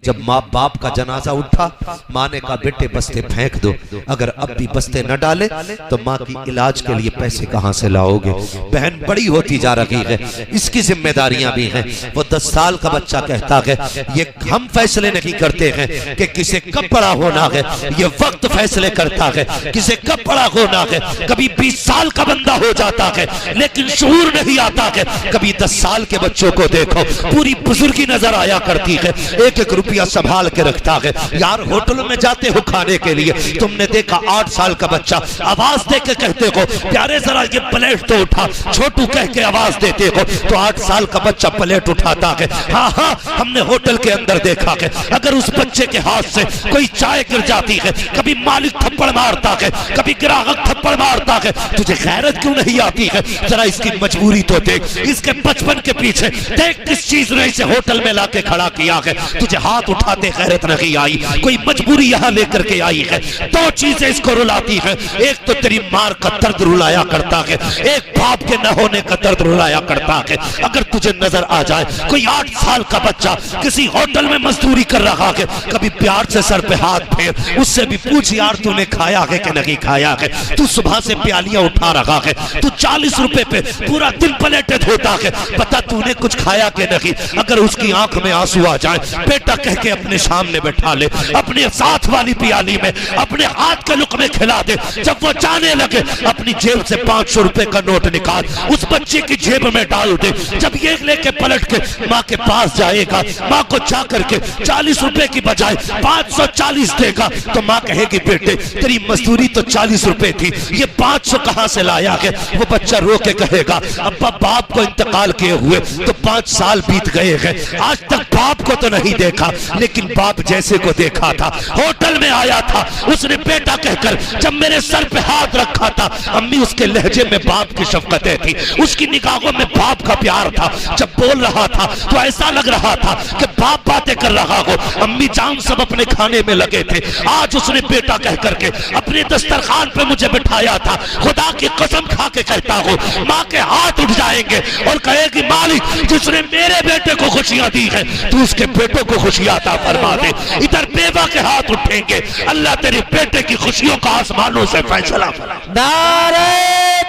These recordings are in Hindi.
जब माँ बाप का जनाजा उठा, माँ ने कहा बेटे बस्ते फेंक दो, अगर अब भी बस्ते न डाले तो माँ की इलाज के लिए पैसे कहाँ से लाओगे। बहन बड़ी होती जा रही है, इसकी जिम्मेदारियां भी हैं। वो 10 साल का बच्चा कहता है ये हम फैसले नहीं करते हैं कि किसे कब बड़ा होना है, ये वक्त फैसले करता है किसे कब बड़ा होना है। कभी 20 साल का बंदा हो जाता है लेकिन शऊर नहीं आता है। कभी 10 साल के बच्चों को देखो, पूरी बुजुर्गी नजर आया करती है, एक एक रुपया संभाल के रखता है। यार होटलों में जाते हो खाने के लिए, तुमने देखा 8 साल का बच्चा आवाज दे के कहते हो प्यारे जरा ये प्लेट तो उठा, छोटू कह के आवाज देते हो तो 8 साल का बच्चा प्लेट उठाता है। हाँ हाँ, हमने होटल के अंदर देखा है, अगर उस बच्चे के हाथ से कोई चाय गिर जाती है, कभी मालिक थप्पड़ मारता है, कभी ग्राहक थप्पड़ मारता है, तुझे गैरत क्यों नहीं आती है? जरा इसकी मजबूरी तो देख, इसके बचपन के पीछे देख किस चीज ने इसे होटल में लाके खड़ा किया है। तुझे हाथ उठाते गैरत नहीं आई, कोई मजबूरी यहाँ लेकर के आई है। 2 चीजें इसको रुलाती है, एक तो तेरी मार का दर्द रुलाया करता है, एक बाप के न होने का दर्द रुलाया करता है। अगर तुझे नजर आ जाए कोई 8 साल का बच्चा किसी होटल में मजदूरी कर रहा है, कभी प्यार से सर पे हाथ फेर, उससे भी पूछ यार तूने खाया है कि नहीं खाया है। तू सुबह से प्यालियां उठा रहा है, तू 40 रुपए पे पूरा दिन प्लेटें धोता है, पता तूने कुछ खाया कि नहीं। अगर उसकी आंख में आंसू आ जाए, बेटा कह के अपने सामने बैठा ले, अपने साथ वाली प्याली में अपने हाथ के लुक़मे खिला दे। जब वो जाने लगे अपनी जेब से 500 रुपए का नोट निकाल उस बच्चे की जेब में डाल दे। जब ये लेके पलट के माँ के पास जाएगा, माँ को जा करके 40 रुपए की बजाय 540 देगा तो माँ कहेगी बेटे तेरी मजदूरी तो 40 रुपए थी, ये 500 कहाँ से लाया है? वो बच्चा रो के कहेगा अब्बा बाप को इंतकाल किए हुए तो 5 साल बीत गए हैं, आज तक बाप को तो नहीं देखा, लेकिन बाप जैसे को देखा था, होटल में आया था, उसने बेटा कहकर जब मेरे सर पे हाथ रखा था, अम्मी उसके लहजे में बाप की शफकतें थी, उसकी निगाहों में बाप का प्यार था। जब बोल रहा था तो ऐसा लग रहा था कि बाप बातें कर रहा हो। अम्मी जान सब अपने खाने में लगे थे, आज उसने बेटा कह करके अपने दस्तरखान पे मुझे बिठाया था। खुदा की कसम खा के कहता हूँ माँ के हाथ उठ जाएंगे और कहेगी मालिक जिसने मेरे बेटे को खुशियां दी है तू उसके बेटों को खुशियां अता फरमा दे। इधर बेवा के हाथ उठेंगे, अल्लाह तेरे बेटे की खुशियों का आसमानों से फैसला। नारे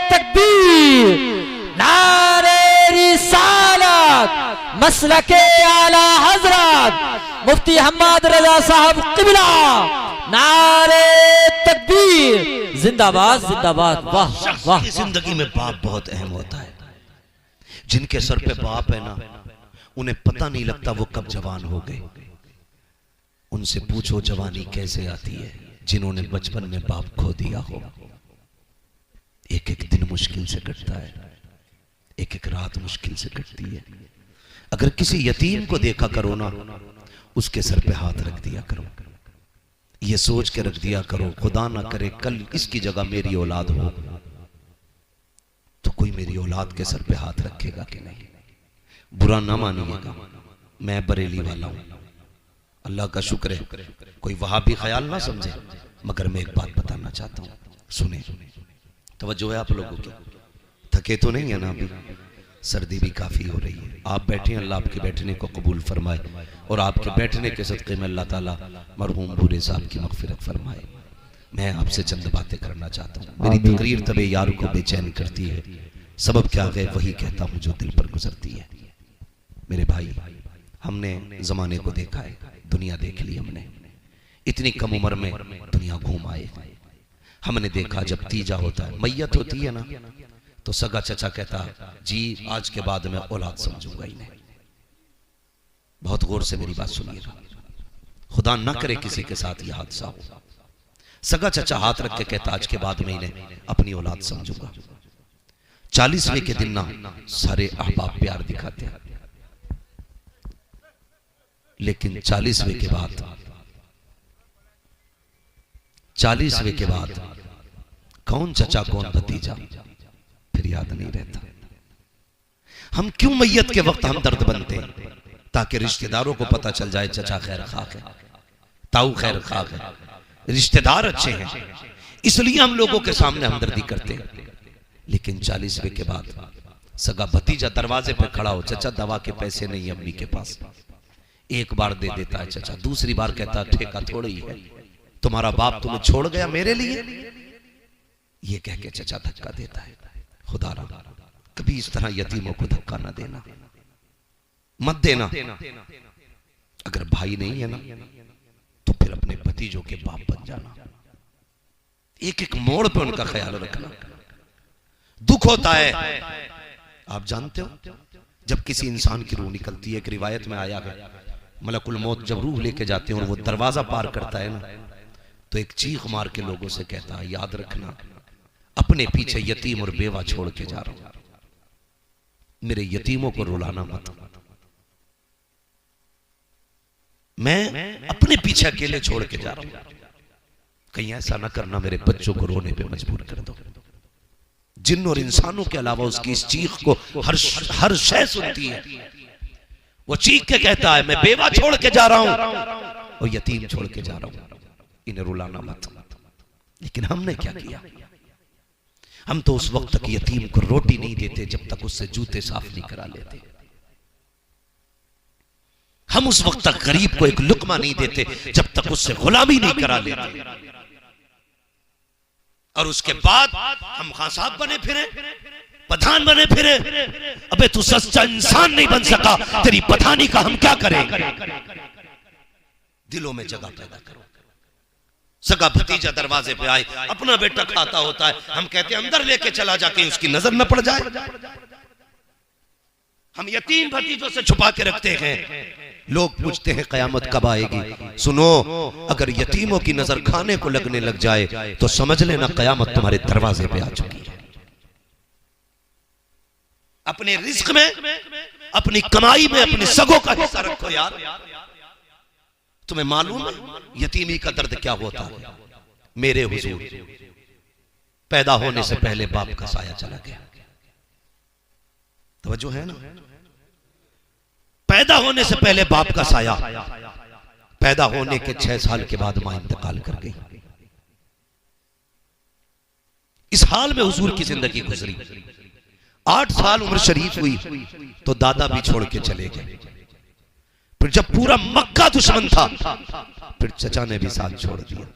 तकबीर, नारे रिसालत, मसलके आला हजरत मुफ्ती हम्मद रजा साहब किबला, नारे तकबीर, जिंदाबाद जिंदाबाद। वाह वाह। जिंदगी में बाप बहुत अहम होता है। जिनके सर पे बाप है ना, उन्हें पता नहीं लगता वो कब जवान हो गए। उनसे पूछो जवानी कैसे आती है, जिन्होंने बचपन में बाप खो दिया हो। एक एक दिन मुश्किल से कटता है, एक एक रात मुश्किल से कटती है। अगर किसी यतीम को देखा करो ना, उसके सर पे हाथ रख दिया करो, ये सोच के रख दिया करो खुदा ना करे कल इसकी जगह मेरी औलाद हो तो कोई मेरी औलाद के सर पे हाथ रखेगा कि नहीं। बुरा ना मानिएगा, मैं बरेली वाला हूं, अल्लाह का शुक्र है कोई वहां भी ख्याल ना समझे, मगर मैं एक बात बताना चाहता हूं, सुने तवज्जो है आप लोगों की। थके तो नहीं है ना, अभी सर्दी भी काफी हो रही है। आप बैठे, अल्लाह आपके बैठने को कबूल फरमाए और आपके बैठने के सदक़े में अल्लाह ताला मरहूम बूढ़े साहब की मग़फ़िरत फरमाए। मैं आपसे चंद बातें करना चाहता हूँ। मेरी तकरीर तबे यार को बेचैन करती है, सबब क्या है वही कहता हूँ जो दिल पर गुजरती है। मेरे भाई, हमने जमाने को देखा है, दुनिया देख ली हमने, इतनी कम उम्र में दुनिया घूम आए। हमने देखा जब तीजा होता है, मैयत होती है ना, तो सगा चचा कहता जी आज के बाद मैं औलाद समझूंगा ही नहीं। बहुत गौर से मेरी बात सुनिएगा, खुदा ना करे किसी के साथ यह हादसा हो। सगा चचा हाथ रख के कहता आज के बाद मैं इन्हें अपनी औलाद समझूंगा। 40वें के दिन ना सारे अहबाब प्यार दिखाते हैं, लेकिन 40वें के बाद 40वें के बाद कौन चचा कौन भतीजा फिर याद नहीं रहता। हम क्यों मैयत के वक्त हम दर्द बनते हैं? ताकि रिश्तेदारों को पता चल जाए चचा खैर खाक है, ताऊ खैर खाक है, रिश्तेदार अच्छे हैं, इसलिए हम लोगों के सामने हमदर्दी करते हैं। लेकिन 40वें के बाद सगा भतीजा दरवाजे पे खड़ा हो, चचा दवा के पैसे नहीं अम्मी के पास, एक बार दे देता है चचा, दूसरी बार कहता है ठेका थोड़ा ही है, तुम्हारा बाप तुम्हें छोड़ गया मेरे लिए, ये कह के चचा धक्का देता है। खुदा रा कभी इस तरह यतीमों को धक्का ना देना, मत देना। अगर भाई नहीं है ना तो फिर अपने भतीजों के बाप बन जाना। एक एक मोड़ पे उनका ख्याल रखना। दुख होता है, आप जानते हो, जब किसी इंसान की रूह निकलती है। एक रिवायत में आया है, मलकुल मौत जब रूह लेके जाते हैं और वो दरवाजा पार करता है ना, तो एक चीख मार के लोगों से कहता है, याद रखना अपने पीछे यतीम और बेवा छोड़ के जा रहा हूं, मेरे यतीमों को रुलाना मत। मैं अपने पीछे अकेले छोड़ के जा रहा हूं, कहीं ऐसा ना करना मेरे बच्चों को रोने पे मजबूर कर दो। जिन और इंसानों के अलावा उसकी इस चीख को हर शय सुनती है। वो चीख के कहता है, मैं बेवा छोड़ के जा रहा हूं और यतीम छोड़ के जा रहा हूं, इन्हें रुलाना मत। लेकिन हमने क्या किया? हम तो उस वक्त तक यतीम को रोटी नहीं देते जब तक उससे जूते साफ नहीं करा लेते। हम उस वक्त तक गरीब को एक लुकमा नहीं देते जब तक उससे गुलामी नहीं करा लेते। और उसके बाद हम खां साहब बने फिरे, प्रधान बने फिरे। अबे तू सच्चा इंसान नहीं बन सका, तेरी पठानी का हम क्या करेंगे? दिलों में जगह पैदा करो। सगा भतीजा दरवाजे पे आए, अपना बेटा खाता होता है, हम कहते हैं अंदर लेके चला जाके उसकी नजर न पड़ जाए। हम यतीम भतीजों से छुपा के रखते हैं। लोग पूछते हैं कयामत कब आएगी? सुनो, अगर यतीमों की नजर खाने को लगने लग जाए तो समझ लेना कयामत तुम्हारे दरवाजे पे आ चुकी है। अपने रिस्क में, अपनी कमाई में अपने सगों का हिस्सा रखो यार। तुम्हें मालूम है यतीमी का दर्द क्या होता है? मेरे हुजूर पैदा होने से पहले बाप का साया चला गया। तवज्जो है ना? पैदा होने से पहले बाप का साया, पैदा होने के 6 साल के बाद मां इंतकाल कर गई। इस हाल में हुजूर की जिंदगी गुजरी। 8 साल उम्र शरीफ हुई तो दादा भी छोड़ के चले गए। फिर जब पूरा मक्का दुश्मन था, फिर चचा ने भी साथ छोड़ दिया।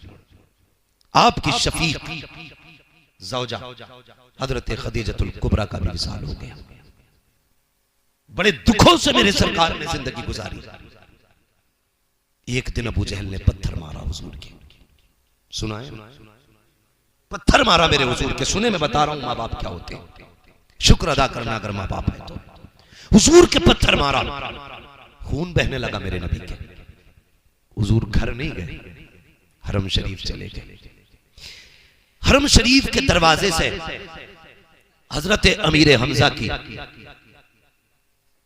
आपकी शफीक ज़ौजा हजरत खदीजतुल कुबरा का भी विसाल हो गया। बड़े दुखों से मेरे सरकार ने जिंदगी गुजारी। एक दिन अबू जहल ने पत्थर मारा हुजूर के, सुना है? पत्थर मारा मेरे हुजूर के। सुने, मैं बता रहा हूं माँ बाप क्या होते हैं, शुक्र अदा करना अगर माँ बाप है तो। हुजूर के पत्थर मारा, खून बहने लगा मेरे नबी के। हुजूर घर नहीं गए, हरम शरीफ चले गए। हरम शरीफ के दरवाजे से हजरत अमीर हमजा की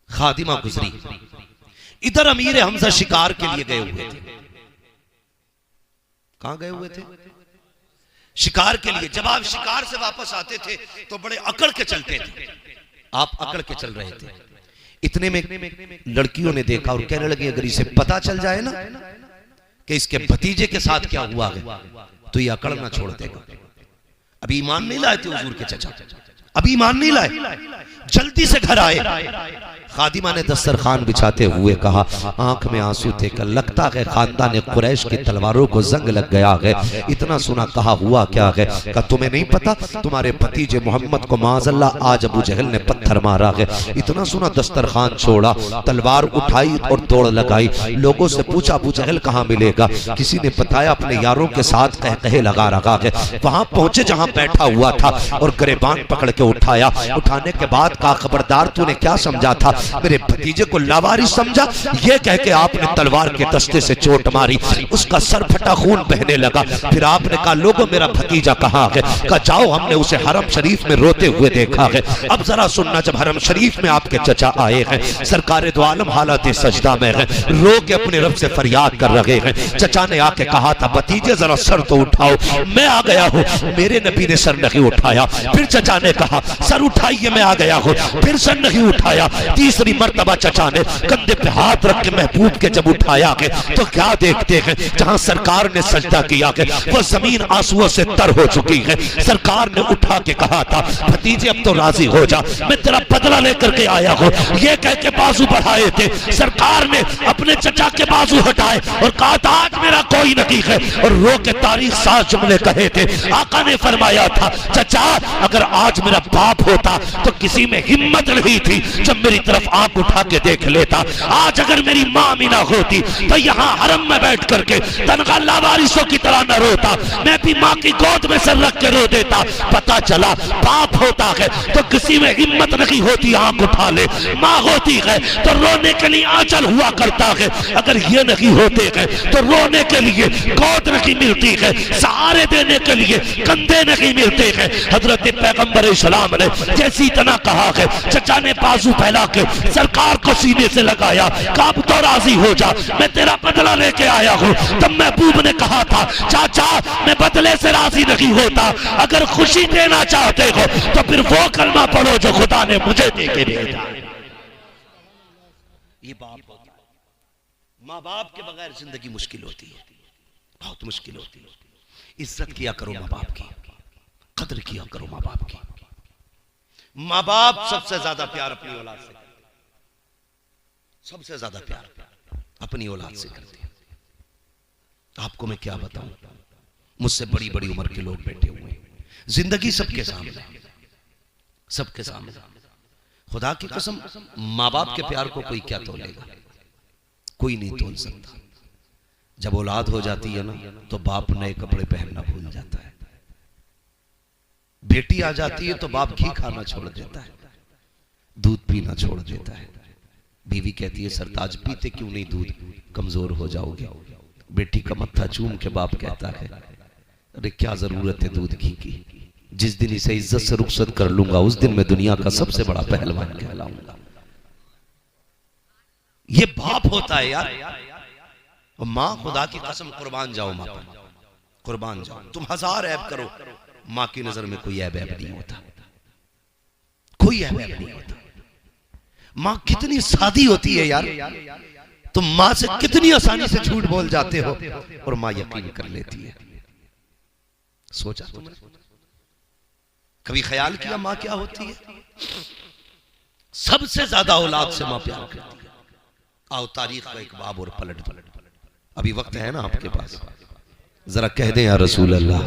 खादिमा गुजरी। इधर अमीर हमजा शिकार के लिए गए हुए थे। कहां गए हुए थे? शिकार के लिए। जब आप शिकार से वापस आते थे तो बड़े अकड़ के चलते थे। आप अकड़ के चल रहे थे। इतने में लड़कियों ने देखा और कहने लगी, अगर इसे पता चल जाए ना कि इसके भतीजे के साथ क्या हुआ है तो ये अकड़ ना छोड़ देगा। अभी ईमान नहीं लाए थे हुजूर के चचा, अभी ईमान नहीं लाए। जल्दी से घर आए। खादिमा ने दस्तरखान बिछाते हुए कहा, आंख में आंसू थे, कि लगता है खानदान कुरैश की तलवारों को जंग लग गया है। इतना सुना, कहा हुआ क्या है? कहा तुम्हें नहीं पता, तुम्हारे भतीजे मोहम्मद को माज़अल्लाह आज अबू जहल ने पत्थर मारा है। इतना सुना, दस्तरखान छोड़ा, तलवार उठाई और दौड़ लगाई। लोगों से पूछा अबू जहल कहाँ मिलेगा? किसी ने बताया अपने यारों के साथ कह कहे लगा रखा है। वहां पहुंचे जहां बैठा हुआ था और गिरबान पकड़ के उठाया। उठाने के बाद कहा, खबरदार तूने क्या समझा था? मेरे भतीजे को लावारिस समझा? ये कह के आपने तलवार के दस्ते से चोट मारी, उसका सर फटा, खून बहने लगा। फिर आपने कहा, लोगों मेरा भतीजा कहाँ है? कहा जाओ, हमने उसे हरम शरीफ में रोते हुए देखा है। अब जरा सुनना, जब हरम शरीफ में आपके चचा आए हैं, सरकार दो आलम हालत सजदा में है, रो के अपने रब से फरियाद कर रहे हैं। चचा ने आके कहा था, भतीजे जरा सर तो उठाओ। मैं आ गया हूँ। मेरे नबी ने सर नहीं उठाया। फिर चचा ने कहा, सर उठाइए, मैं आ गया हूँ। फिर सर नहीं उठाया। तीसरी मर्तबा चचा ने कंधे पे हाथ रख के महबूब के जब उठाया के तो क्या देखते हैं, जहां सरकार ने सजदा किया के वो जमीन आंसुओं से तर हो चुकी है। सरकार ने उठा के कहा था, भतीजे अब तो राजी हो जा, मैं तेरा बदला लेकर के आया हूं। ये कह के बाजू बढ़ाए थे, सरकार ने अपने चचा के बाजू हटाए और कहा था आज मेरा कोई नहीं है, और रो के तारीख साथ जुमले कहे थे। आका ने फरमाया था, चचा अगर आज मेरा बाप होता तो किसी में हिम्मत नहीं थी जब मेरी तरफ आंख उठा के देख लेता। आज अगर मेरी माँ भी ना होती तो यहाँ हरम में बैठ करके तनखा लावारिसों की तरह न रोता, मैं भी माँ की गोद में सर रख के रो देता। पता चला बाप होता है तो किसी में हिम्मत नहीं होती आंख उठा ले, माँ होती है तो रोने के लिए आंचल हुआ करता है। अगर ये नहीं होते हैं तो रोने के लिए गोद नहीं मिलती है, सहारे देने के लिए कंधे नहीं मिलते हैं। हजरत पैगंबर इस्लाम ने जैसी तना कहा है, चचा ने बाजू फैला के सरकार को सीने से लगाया, कब तो राजी हो जा, मैं तेरा बदला लेके आया हूं। तब महबूब ने कहा था, चाचा मैं बदले से राजी नहीं होता, अगर खुशी देना चाहते हो तो फिर वो कलमा पढ़ो जो खुदा ने मुझे दे के भेजा। ये बाप होता है, माँ बाप के बगैर जिंदगी मुश्किल होती है, बहुत मुश्किल होती है। इज्जत किया करो माँ बाप की, कदर किया करो माँ बाप की। माँ बाप सबसे ज्यादा प्यार अपनी औलाद से, सबसे ज्यादा प्यार अपनी औलाद से करते हैं। आपको मैं क्या बताऊं, मुझसे बड़ी बड़ी उम्र के लोग बैठे हुए हैं, जिंदगी सबके सामने, सबके सामने। खुदा की कसम माँ बाप के प्यार को कोई क्या तोलेगा, कोई नहीं तोल सकता। जब औलाद हो जाती है ना तो बाप नए कपड़े पहनना भूल जाता है, बेटी आ जाती है तो बाप घी खाना छोड़ देता है, दूध पीना छोड़ देता है। बीवी कहती है सरताज पीते क्यों नहीं दूध, कमजोर हो जाओगे। बेटी का मत्था चूम के बाप कहता है अरे क्या जरूरत है दूध घी की, जिस दिन इसे इज्जत से रुखसत कर लूंगा उस दिन मैं दुनिया का सबसे बड़ा पहलवान कहलाऊंगा। ये बाप होता है यार। और माँ खुदा की कसम कुर्बान जाओ, माँ पर कुर्बान जाओ। तुम हजार ऐब करो, माँ की नजर में कोई ऐब नहीं होता, कोई ऐब नहीं होता। माँ कितनी सादी होती है यार, तुम माँ से कितनी आसानी से झूठ बोल जाते हो और माँ यकीन कर लेती है। सोचा तुमने, कभी ख्याल किया माँ क्या होती है? सबसे ज्यादा औलाद से माँ प्यार करती है। आओ तारीख का एक बाब और पलट पलट, अभी वक्त है ना आपके पास, जरा कह दें या रसूल अल्लाह।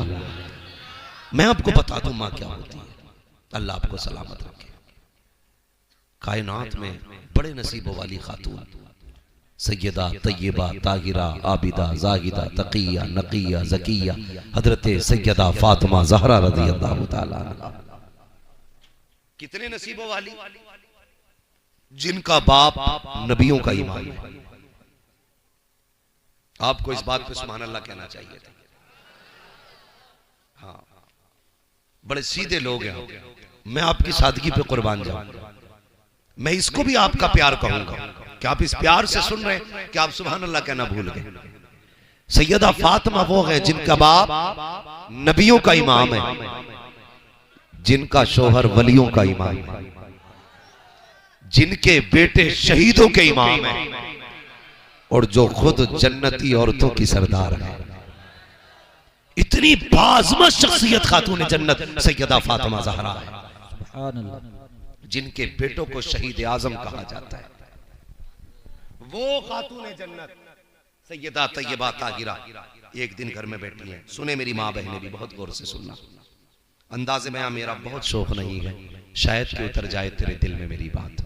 मैं आपको बता दूं माँ क्या होती है। अल्लाह आपको सलामत रखे। कायनात में बड़े नसीबों वाली खातून सैयदा तय्यबा ताहिरा आबिदा जाहिदा तकिया नकिया ज़किया हजरत सैयदा फातिमा ज़हरा रज़ियल्लाहु ताला अन्हा। कितने नसीबों वाली, जिनका बाप नबियों का इमाम है। आपको इस बात पे सुभान अल्लाह कहना चाहिए था। हाँ, बड़े सीधे लोग हैं, मैं आपकी सादगी पे कुर्बान जाऊंगा। मैं इसको भी आपका प्यार कहूंगा कि आप इस प्यार से सुन रहे हैं कि आप सुभान अल्लाह कहना भूल गए। सैयदा फातिमा वो है जिनका बाप नबियों का इमाम है, जिनका शोहर वलियों का इमाम है, जिनके बेटे शहीदों के इमाम हैं, और जो खुद जन्नती औरतों की सरदार है। इतनी बाज़मत शख्सियत खातून जन्नत सैयदा फातिमा ज़हरा है, जिनके बेटों को शहीद आजम कहा जाता है। वो खातून जन्नत सैयदा तय्यबा ताहिरा एक दिन घर में बैठी है। सुने मेरी माँ बहनें भी बहुत गौर से सुनना, अंदाज़े में मेरा बहुत शौक नहीं है, शायद कि उतर जाए तेरे दिल में मेरी बात,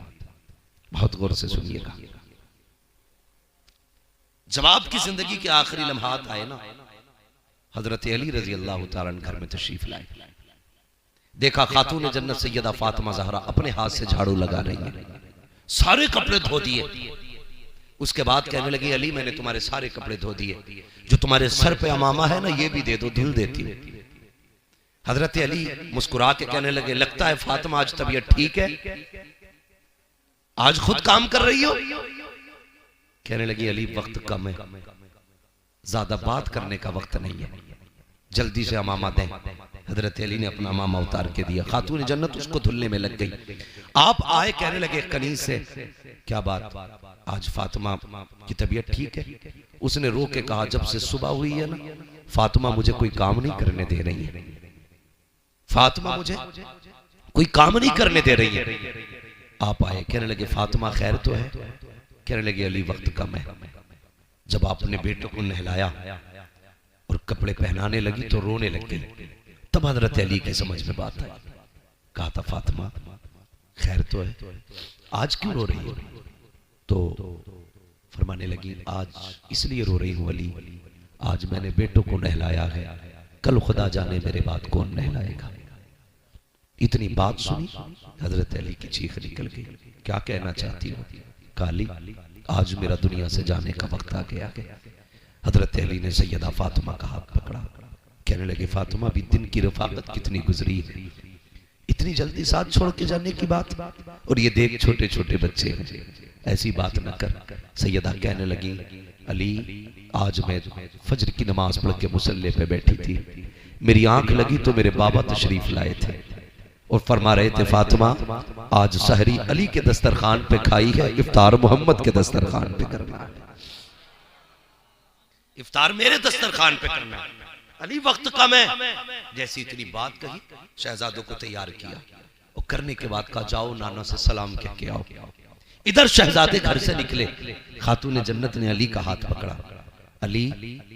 बहुत गौर से सुनिएगा। जब आपकी जिंदगी के आखिरी लम्हात आए ना, हजरत अली रजी अल्लाह तआला अन्हु घर में तशरीफ लाए, देखा खातून जन्नत सैयदा फातिमा ज़हरा अपने हाथ से झाड़ू लगा रही है, सारे कपड़े धो दिए। उसके बाद कहने लगी अली मैंने तुम्हारे सारे कपड़े धो दिए, जो तुम्हारे सर पे अमामा है ना ये भी दे दो, धुल देती हूँ। हजरत अली मुस्कुरा के कहने लगे लगता है फातिमा आज तबीयत ठीक है, आज खुद काम कर रही हो? कहने लगी अली वक्त कम है, ज्यादा बात करने का वक्त नहीं है, जल्दी से अमामा दें। हजरत अली ने अपना अमामा उतार के दिया। खातून जन्नत उसको धुलने में लग गई। आप आए, कहने लगे कनीज से, क्या बात, आज फातिमा की तबीयत ठीक है? उसने रो के कहा, जब से सुबह हुई है ना, फातिमा मुझे कोई काम नहीं करने दे रही है। फातिमा मुझे कोई काम नहीं करने दे रही है। आप आए, कहने लगे फातिमा खैर तो है? कहने लगे अली वक्त कम है। जब आपने बेटे को नहलाया और कपड़े पहनाने लगी तो रोने लग गई। तब हजरत अली की समझ में बात आई। कहा था फातिमा खैर तो है, आज क्यों रो रही है? तो फरमाने लगी आज इसलिए रो रही हूं अली, आज मैंने बेटों को नहलाया है, कल खुदा जाने मेरे बाद कौन नहलाएगा। इतनी बात सुनी हजरत अली की चीख निकल गई। क्या कहना चाहती हो? काली, आज मेरा दुनिया से जाने का वक्त आ गया है। हजरत अली ने सैयदा फातिमा का हाथ पकड़ा। कहने लगे फातिमा भी दिन की रफाकत कितनी गुजरी है, इतनी जल्दी साथ छोड़ के जाने की बात, और ये देख छोटे छोटे बच्चे हैं, ऐसी बात न कर। सैयदा कहने लगी अली, आज मैं फजर की नमाज पढ़ के मुसल्ले पे बैठी थी, मेरी आंख लगी तो मेरे बाबा तशरीफ लाए थे और फरमा रहे थे फातिमा आज सहरी अली के दस्तरखान पे खाई है, इफ्तार मोहम्मद के दस्तरखान पे करना है, इफ्तार मेरे दस्तरखान पे करना है, अली वक्त कम है। जैसी इतनी बात कही, शहजादों को तैयार किया और करने के बाद कहा जाओ नाना से सलाम कह के आओ। इधर शहजादे घर से निकले, खातून जन्नत ने अली का हाथ पकड़ा। अली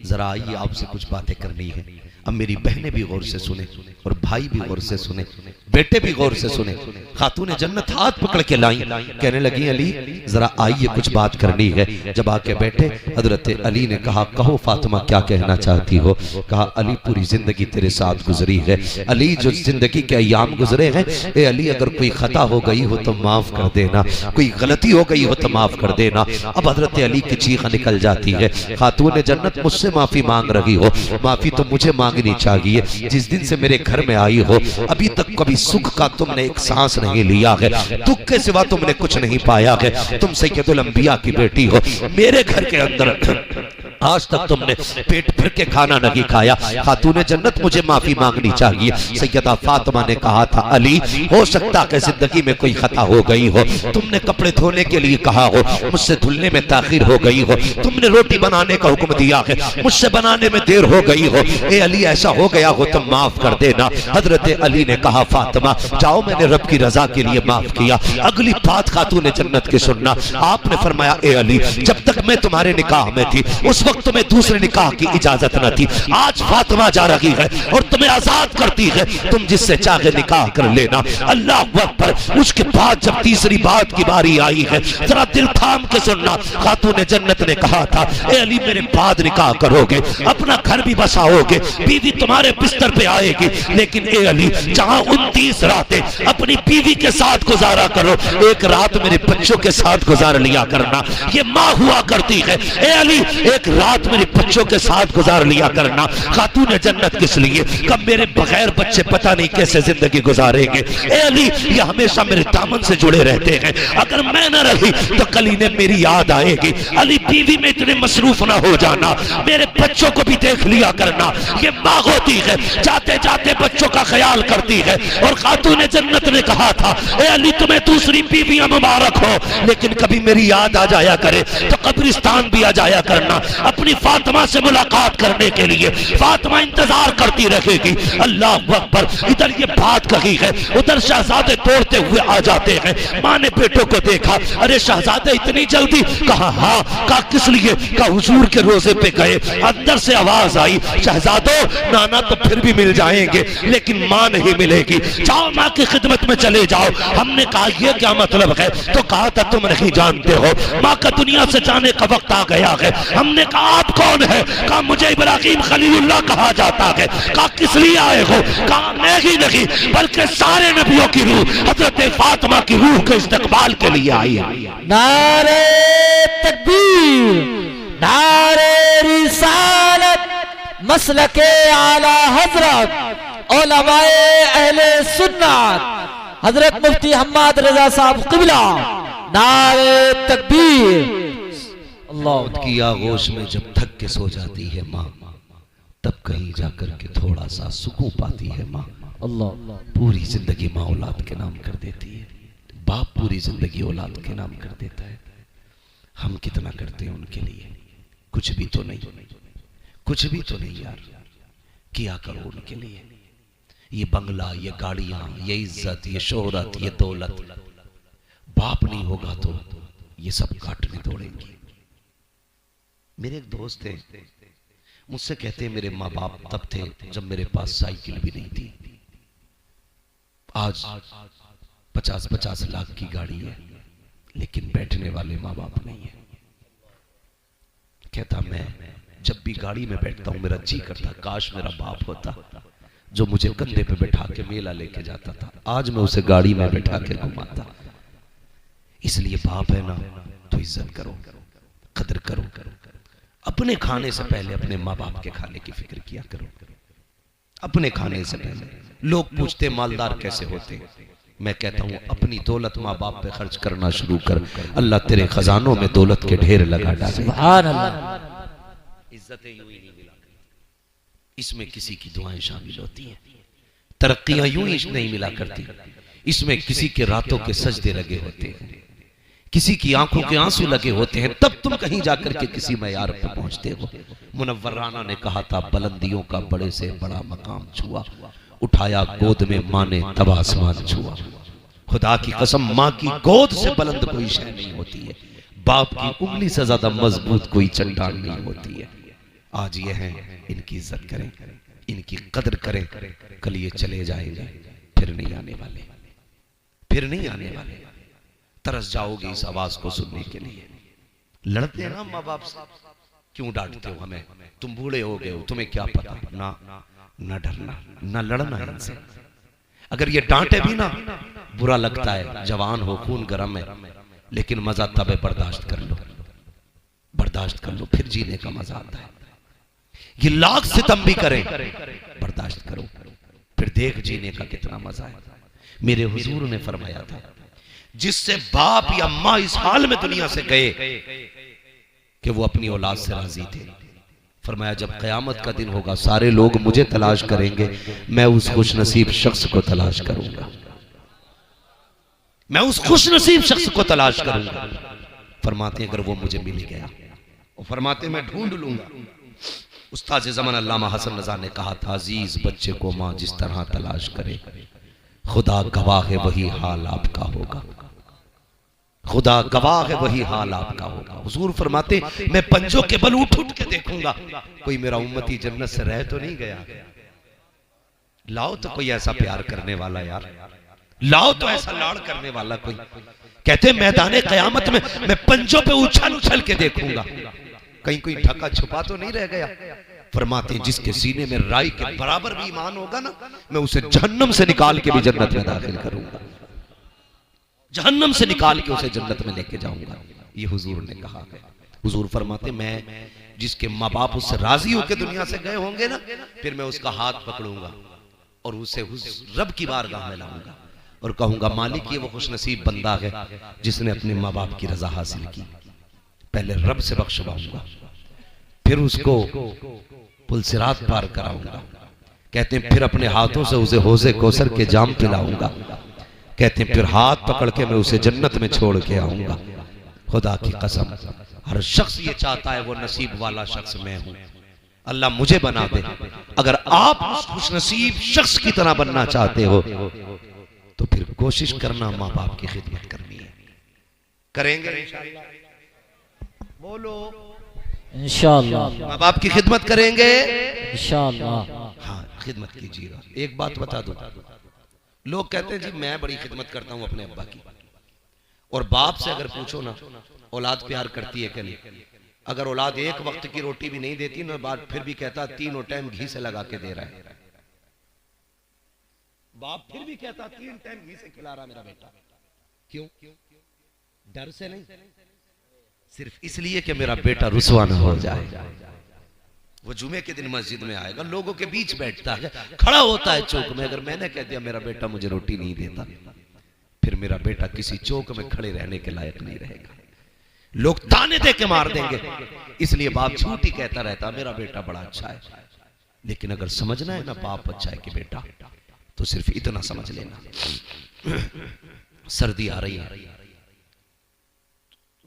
जरा आइए, आपसे कुछ बातें करनी है। अब मेरी बहनें भी गौर से सुने और भाई भी गौर से सुने, बेटे भी गौर से सुने। खातून जन्नत हाथ पकड़ के लाई, कहने लगी अली जरा आइए, कुछ बात करनी है। जब आके बैठे हजरत अली ने कहा कहो फातिमा क्या कहना चाहती हो? कहा अली पूरी जिंदगी तेरे साथ गुजरी है, अली जो जिंदगी के अयाम गुजरे हैं, ए अली अगर कोई खता हो गई हो तो माफ कर देना, कोई गलती हो गई हो तो माफ कर देना। अब हजरत अली की चीख निकल जाती है, खातून जन्नत मुझसे माफी मांग रही हो, माफी तो मुझे मांगनी चाहिए। जिस दिन से मेरे घर में आई हो अभी तक कभी सुख का तुमने एक सांस नहीं लिया है, दुख के सिवा तुमने कुछ नहीं पाया है। तुम सैयदुल अंबिया की बेटी हो, मेरे घर के अंदर आज तक तुमने पेट भर के खाना नहीं खाया। खातून जन्नत मुझे माफी मांगनी चाहिए। सैयदा फातिमा ने कहा था अली हो सकता है जिंदगी में कोई खता हो गई हो, तुमने कपड़े धोने के लिए कहा हो, मुझसे धुलने में ताखिर हो गई हो, तुमने रोटी बनाने का हुक्म दिया है, मुझसे बनाने में देर हो गई हो, ए अली ऐसा हो गया हो तो माफ कर देना। हजरत अली ने कहा फातिमा जाओ, मैंने रब की रजा के लिए माफ किया। अगली बात खातून जन्नत की सुनना, आपने फरमाया ए अली जब तक मैं तुम्हारे निकाह में थी उस वक्त तुम्हें दूसरे निकाह की इजाजत न थी, आज फातिमा जा रही है और तुम्हें आजाद करती है, तुम जिससे चाहे निकाह कर लेना। अल्लाह अकबर। उसके बाद जब तीसरी बात की बारी आई है, जरा दिल थाम के सुनना, खातून जन्नत ने कहा था ए अली मेरे बाद निकाह करोगे, अपना घर भी बसाओगे, बीवी तुम्हारे बिस्तर पे आएगी, लेकिन ए अली जहां 29 रातें अपनी बीवी के साथ गुजारा करो, एक रात मेरे बच्चों के साथ गुजार लिया करना। ये माँ हुआ करती है, ए अली एक रात मेरे बच्चों के साथ गुजार लिया करना। खातून जन्नत किस लिए? कब मेरे बगैर बच्चे पता नहीं कैसे जिंदगी गुजारेंगे। ए अली ये हमेशा मेरे दामन से जुड़े रहते हैं, अगर मैं न रही तो कल इन्हें मेरी याद आएगी। अली बीवी में इतने मसरूफ ना हो जाना, मेरे बच्चों को भी देख लिया करना। ये माँ होती है, जाते जाते बच्चों का ख्याल करती है। और खातून जन्नत ने कहा था ए अली तुम्हें दूसरी बीवियां मुबारक हो, लेकिन कभी मेरी याद आ जाया करे तो कब्रिस्तान भी आ जाया करना अपनी फातिमा से मुलाकात करने के लिए। फातिमा इंतजार करती रहेगी। अल्लाह अकबर। इधर ये बात कही है, उधर शहजादे दौड़ते हुए आ जाते हैं। माँ ने बेटों को देखा, अरे शहजादे इतनी जल्दी? कहा हाँ। कहा किस लिए? कहा हुजूर के रोजे पे गए। अंदर से आवाज आई शहजादो नाना तो फिर भी मिल जाएंगे लेकिन माँ नहीं मिलेगी, जाओ माँ की खिदमत में चले जाओ। हमने कहा ये क्या मतलब है? तो कहा था तुम नहीं जानते हो, माँ का दुनिया से जाने का वक्त आ गया है। हमने कहा आप कौन है? कहा मुझे इब्राहिम खलीलुल्लाह कहा जाता है। कहा किस लिए आए हो? कहा मैं ही नहीं बल्कि सारे नबियों की रूह हजरत फातिमा की रूह के इस्तकबाल के लिए आई है। नारे तकबीर, नारे रिसालत, मसलके आला हजरत उलमाए अहले सुन्नत हजरत मुफ्ती हम्माद रजा साहब क़िबला। नारे तकबीर। मौत की आगोश में जब थक के सो जाती है माँ, तब कहीं जाकर के थोड़ा सा सुकून पाती है माँ। अल्लाह। पूरी जिंदगी माँ औलाद के नाम कर देती है, बाप पूरी जिंदगी औलाद के नाम कर देता है। हम कितना करते हैं उनके लिए? कुछ भी तो नहीं, कुछ भी तो नहीं यार। किया करो उनके लिए। ये बंगला, ये गाड़ियां, ये इज्जत, ये शोहरत, ये दौलत, बाप नहीं होगा तो ये सब काटने दौड़ेंगे। मेरे एक दोस्त थे, मुझसे कहते मेरे माँ बाप तब थे जब मेरे पास साइकिल भी नहीं थी। आज 50-50 लाख की गाड़ी है, लेकिन बैठने वाले माँ बाप नहीं है। कहता मैं जब भी गाड़ी में बैठता हूं मेरा जी करता काश मेरा बाप होता जो मुझे कंधे पे बैठा के मेला लेके जाता था। आज मैं उसे गाड़ी में बैठा के घुमाता। इसलिए बाप है ना तो इज्जत करो, कदर करो। अपने खाने से पहले अपने माँ बाप के खाने की फिक्र किया करो। अपने खाने से पहले लोग पूछते मालदार कैसे होते, मैं कहता हूं अपनी दौलत माँ बाप पे खर्च करना शुरू कर, अल्लाह तेरे खजानों में दौलत के ढेर लगा डाले। सुभान अल्लाह। इज्जतें यूं ही नहीं मिला, इसमें किसी की दुआएं शामिल होती हैं। तरक्कियां यूं ही नहीं मिला करती, इसमें किसी के रातों के सजदे लगे होते हैं, किसी की आंखों के आंसू लगे होते हैं, तब तुम कहीं जाकर के किसी मयार पर पहुंचते हो। मुनव्वर राना ने कहा था बुलंदियों का बड़े से बड़ा मकाम छुआ, उठाया गोद में माँ ने तब आसमान छुआ। खुदा की कसम माँ की गोद से बुलंद कोई शय नहीं होती है, बाप की उंगली से ज्यादा मजबूत कोई चट्टान नहीं होती है। आज ये है, इनकी इज्जत करें, इनकी कदर करें। कल ये चले जाएंगे, फिर नहीं आने वाले, फिर नहीं आने वाले। तरस जाओगे इस आवाज को सुनने के लिए। लड़ते हैं ना माँ बाप से, क्यों डांटते हो हमें? तुम बूढ़े हो गए हो, तुम्हें क्या पता। ना डरना, ना लड़ना इनसे। अगर ये डांटे भी ना बुरा लगता है, जवान हो, खून गर्म है, लेकिन मजा तब है, बर्दाश्त कर लो, बर्दाश्त कर लो, फिर जीने का मजा आता है। ये लाख सितम भी करें, बर्दाश्त करो, फिर देख जीने का कितना मजा है। मेरे हुजूर ने फरमाया था जिससे बाप या माँ इस हाल में दुनिया से गए कि वो अपनी औलाद से राजी थे, फरमाया जब कयामत का दिन होगा सारे लोग मुझे तलाश करेंगे, मैं उस खुशनसीब शख्स को तलाश करूंगा, मैं उस खुशनसीब शख्स को तलाश करूंगा। फरमाते अगर वो मुझे मिल गया, और फरमाते मैं ढूंढ लूंगा। उस्ताद ज़मान अल्लामा हसन रज़ा ने कहा था अजीज बच्चे को माँ जिस तरह तलाश करे, खुदा गवाह है वही हाल आपका होगा, खुदा गवाह है वही हाल आपका होगा। हुजूर फरमाते मैं पंजों के बल उठ उठ के देखूंगा कोई मेरा उम्मती जन्नत से रह तो नहीं गया। लाओ तो कोई ऐसा प्यार करने वाला यार, लाओ तो ऐसा लाड़ करने वाला कोई। कहते मैदान कयामत में मैं पंजों पे उछल उछल के देखूंगा, कहीं कोई ढका छुपा तो नहीं रह गया। फरमाते जिसके सीने में राई के बराबर भी ईमान होगा ना, मैं उसे जहन्नम से निकाल के भी जन्नत में दाखिल करूंगा, जहन्नम से निकाल के उसे जन्नत में लेके जाऊंगा। ये हुजूर ने कहा है। हुजूर फरमाते मैं जिसके माँ बाप उससे राजी होकर दुनिया से गए होंगे ना, फिर मैं उसका हाथ पकड़ूंगा और उसे रब की बारगाह में लाऊंगा और कहूंगा मालिक ये वो खुशनसीब बंदा है जिसने अपने माँ बाप की रजा हासिल की। पहले रब से बख्शवाऊंगा, फिर उसको पुलसिरात पार कराऊंगा। कहते हैं फिर अपने हाथों से उसे हौज़े कौसर के जाम पिलाऊंगा। कहते हैं फिर हाथ पकड़ के मैं उसे जन्नत में छोड़ के आऊंगा। खुदा की कसम हर शख्स ये चाहता है वो नसीब वाला शख्स मैं हूं, अल्लाह मुझे बना दे। अगर आप उस खुशनसीब शख्स की तरह बनना चाहते हो तो फिर कोशिश करना माँ बाप की खिदमत करनी है। करेंगे इंशाअल्लाह, बोलो इंशाअल्लाह। माँ बाप की खिदमत करेंगे इंशाअल्लाह। हाँ खिदमत कीजिएगा। एक बात बता दो, लोग कहते हैं जी मैं बड़ी खिदमत करता हूं अपने अब्बा की, और बाप से अगर पूछो ना औलाद प्यार करती है कि नहीं, अगर औलाद एक वक्त की रोटी भी नहीं देती ना, बाप फिर भी कहता तीनों टाइम घी से लगा के दे रहा है। बाप फिर भी कहता 3 टाइम घी से खिला रहा मेरा बेटा। क्यों? डर से नहीं, सिर्फ इसलिए कि मेरा बेटा रुसवा ना हो जाए। वो जुमे के दिन मस्जिद में आएगा, लोगों के बीच बैठता है, खड़ा होता है चौक में। अगर मैंने कह दिया मेरा बेटा मुझे रोटी नहीं देता, फिर मेरा बेटा किसी चौक में खड़े रहने के लायक नहीं रहेगा, लोग ताने दे के मार देंगे। इसलिए बाप झूठ ही कहता रहता मेरा बेटा बड़ा अच्छा है, लेकिन अगर समझना है ना बाप अच्छा है कि बेटा, तो सिर्फ इतना समझ लेना। सर्दी आ रही है,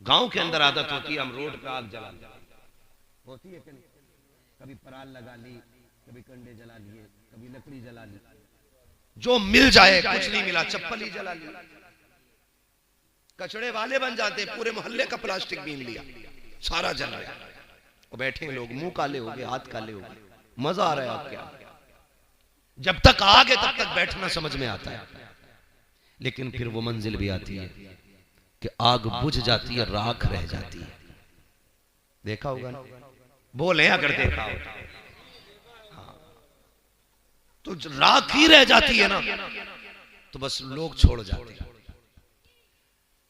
गांव के अंदर आदत होती है हम रोड पे आग जला होती है कि नहीं? कभी पराल लगा ली, कभी कंडे जला लिए, कभी लकड़ी जला ली, जो मिल जाए। कुछ नहीं मिला, चप्पल ही जला ली। कचड़े वाले बन जाते, पूरे मोहल्ले का प्लास्टिक बीन लिया, सारा जल रहा है। और बैठे लोग मुंह काले हो गए, हाथ काले हो गए, मजा आ रहा है आपके। जब तक आग है तब तक बैठना समझ में आता है, लेकिन फिर वो मंजिल भी आती है कि आग बुझ जाती है, राख रह जाती है। देखा होगा ना? बोले अगर देखा हो तो राख ही रह जाती है ना, तो बस लोग छोड़ जाते हैं।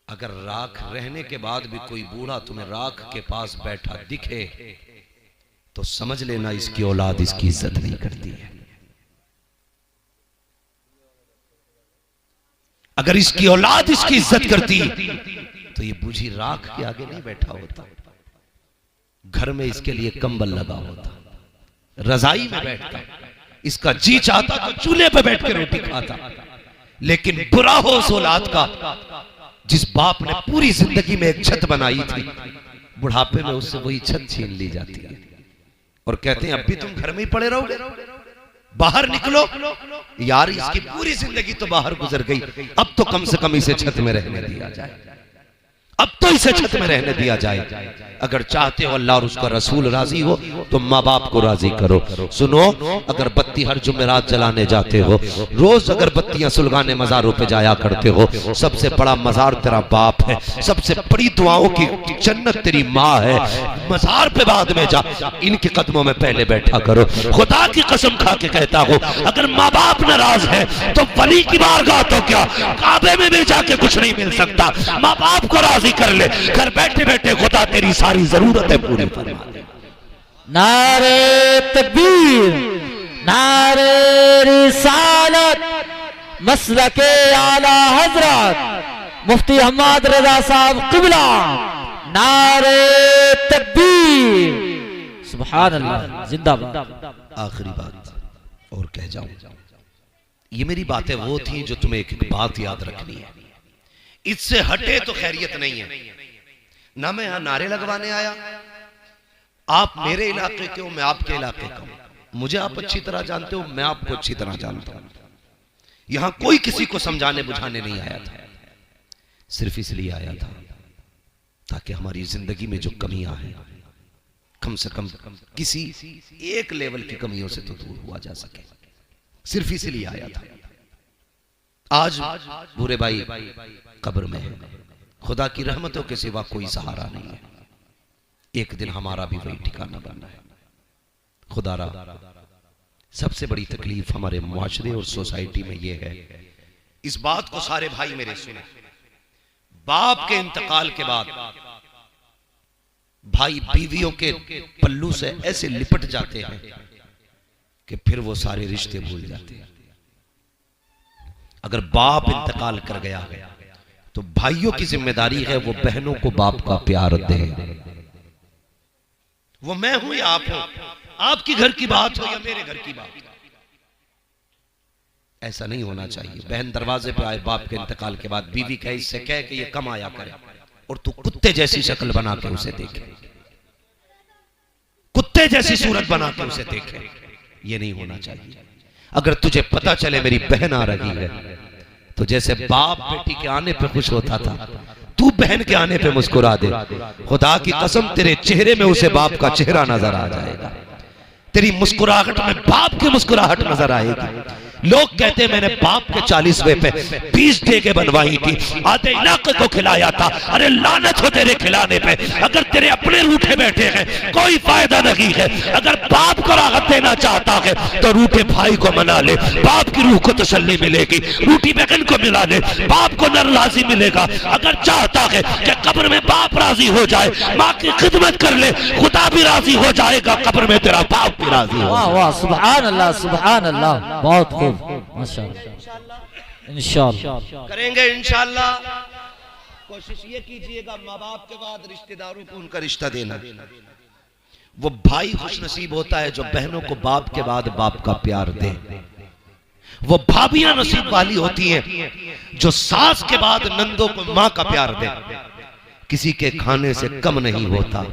अगर राख रहने के बाद भी कोई बूढ़ा तुम्हें राख के पास बैठा दिखे तो समझ लेना इसकी औलाद इसकी इज्जत नहीं करती है। अगर इसकी औलाद इसकी इज्जत करती तो ये बूझी राख के आगे नहीं बैठा होता, घर में इसके लिए कंबल लगा होता, रजाई में बैठता, इसका जी चाहता तो चूल्हे पे बैठ के रोटी खाता। लेकिन बुरा हो उस औलाद का जिस बाप ने पूरी जिंदगी में एक छत बनाई थी, बुढ़ापे में उससे वही छत छीन ली जाती है और कहते हैं अब भी तुम घर में ही पड़े रहोगे, बाहर निकलो। यार इसकी पूरी जिंदगी तो बाहर गुजर गई, अब तो कम से कम इसे छत में रहने दिया जाए, अब तो इसे छत में रहने दिया जाए। अगर चाहते हो अल्लाह और उसका रसूल राजी हो तो माँ बाप को राजी करो। सुनो, अगर बत्ती हर जुमेरात जलाने जाते हो, रोज अगर बत्तियां सुलगाने मजारों पे जाया करते हो, सबसे बड़ा मजार तेरा बाप है, सबसे बड़ी दुआओं की जन्नत तेरी माँ है। मजार पे बाद में जा, इनके कदमों में पहले बैठा करो। खुदा की कसम खा के कहता हो, अगर माँ बाप नाराज है तो वली की बारगाह तो क्या, काबे में भी जाके कुछ नहीं मिल सकता। माँ बाप को राजी कर ले, घर बैठे बैठे खुदा तेरी सारी जरूरतें पूरी फरमा दे। नारे तकबीर, नारे रिसालत, मसलके आला हजरत मुफ्ती हम्मद रजा साहब किबला, नारे तकबीर, सुभान अल्लाह, जिंदाबाद। आखिरी बात और कह जाऊं, ये मेरी बातें वो थी जो तुम्हें एक एक बात याद रखनी है, इससे हटे तो खैरियत नहीं है। ना मैं यहां नारे लगवाने आया, आप मेरे इलाके के हो, मैं आपके इलाके का हूं, मुझे आप अच्छी तरह जानते हो, मैं आपको अच्छी तरह जानता हूं। यहां कोई किसी को समझाने बुझाने नहीं आया था, सिर्फ इसलिए आया था ताकि हमारी जिंदगी में जो कमियां हैं कम से कम किसी एक लेवल की कमियों से तो दूर हुआ जा सके, सिर्फ इसलिए आया था। आज बुरे भाई कब्र में है, खुदा की रहमतों के सिवा कोई सहारा नहीं है। एक दिन हमारा भी वही ठिकाना बनना है। खुदा रा सबसे बड़ी तकलीफ हमारे मुआशरे और सोसाइटी में यह है, इस बात को सारे भाई मेरे सुने, बाप के इंतकाल के बाद भाई बीवियों के पल्लू से ऐसे लिपट जाते हैं कि फिर वो सारे रिश्ते भूल जाते हैं। अगर बाप इंतकाल कर गया तो भाइयों की जिम्मेदारी है वो बहनों को बाप का प्यार दे। वो मैं हूं या आप हो, आपकी घर की बात हो या मेरे घर की बात, ऐसा नहीं होना चाहिए। बहन दरवाजे पे आए बाप के इंतकाल के बाद, बीवी कहे इससे कह कि ये कम आया करे, और तू कुत्ते जैसी शक्ल बना के उसे देखे, कुत्ते जैसी सूरत बना के उसे देखे, ये नहीं होना चाहिए। अगर तुझे पता चले मेरी बहन आ रही है तो जैसे बाप बेटी के आने पे खुश होता था, तू बहन के आने पे मुस्कुरा दे। खुदा की कसम तेरे चेहरे में उसे बाप का चेहरा नजर आ जाएगा, तेरी मुस्कुराहट में बाप की मुस्कुराहट नजर आएगी। लोग कहते हैं मैंने बाप के 40वें पे 20 देगे बनवाई थी, आधे इलाके को खिलाया था। अरे लानत हो तेरे खिलाने पे, अगर तेरे अपने रूठे बैठे हैं कोई फायदा नहीं है। अगर बाप को राहत देना चाहता है तो रूठे भाई को मना ले, बाप की रूह को तसल्ली मिलेगी। रूठी बहन को मिला ले, बाप को नाराजी मिलेगा। अगर चाहता है कि कब्र में बाप राजी हो जाए, माँ की खिदमत कर ले, खुदा भी राजी हो जाएगा, कब्र में तेरा बाप भी राजी हो। वाह वाह, सुभान अल्लाह, सुभान अल्लाह, बहुत खूब, माशाअल्लाह, इंशाअल्लाह करेंगे इंशाअल्लाह। कोशिश ये कीजिएगा माँ बाप के बाद रिश्तेदारों को उनका रिश्ता देना। वो भाई खुशनसीब होता है जो बहनों को बाप के बाद बाप का प्यार दे। वो भाभियां नसीब वाली होती हैं जो सास के बाद नंदों को मां का प्यार दे। किसी के खाने से कम नहीं होता,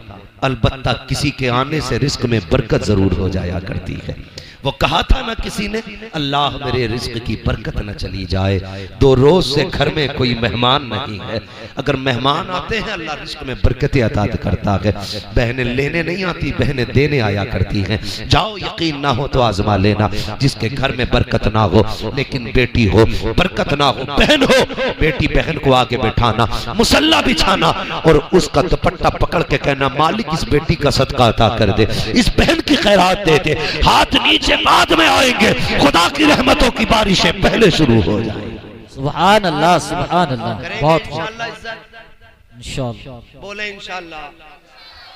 अलबत्ता किसी के आने से रिस्क में बरकत जरूर हो जाया करती है। वो कहा था ना किसी ने, अल्लाह मेरे रिस्क की बरकत न चली जाए। 2 रोज से घर में कोई मेहमान नहीं है, अगर मेहमान आते हैं अल्लाह रिस्क में बरकत अता करता है। बहनें लेने नहीं आती, बहनें देने आया करती हैं। जाओ, यकीन ना हो तो आजमा लेना। जिसके घर में बरकत ना हो लेकिन बेटी हो, बरकत ना हो बहन हो, बेटी बहन को आगे बैठाना, मुसल्ला बिछाना और उसका दुपट्टा पकड़ के कहना मालिक इस बेटी का सदका अता कर दे, इस बहन की खैरात दे दे। हाथ नीचे बाद में आएंगे, खुदा की रहमतों की बारिशें पहले शुरू हो जाएंगी। सुभान अल्लाह, सुभान अल्लाह। बहुत इंशाअल्लाह बोले इंशाअल्लाह।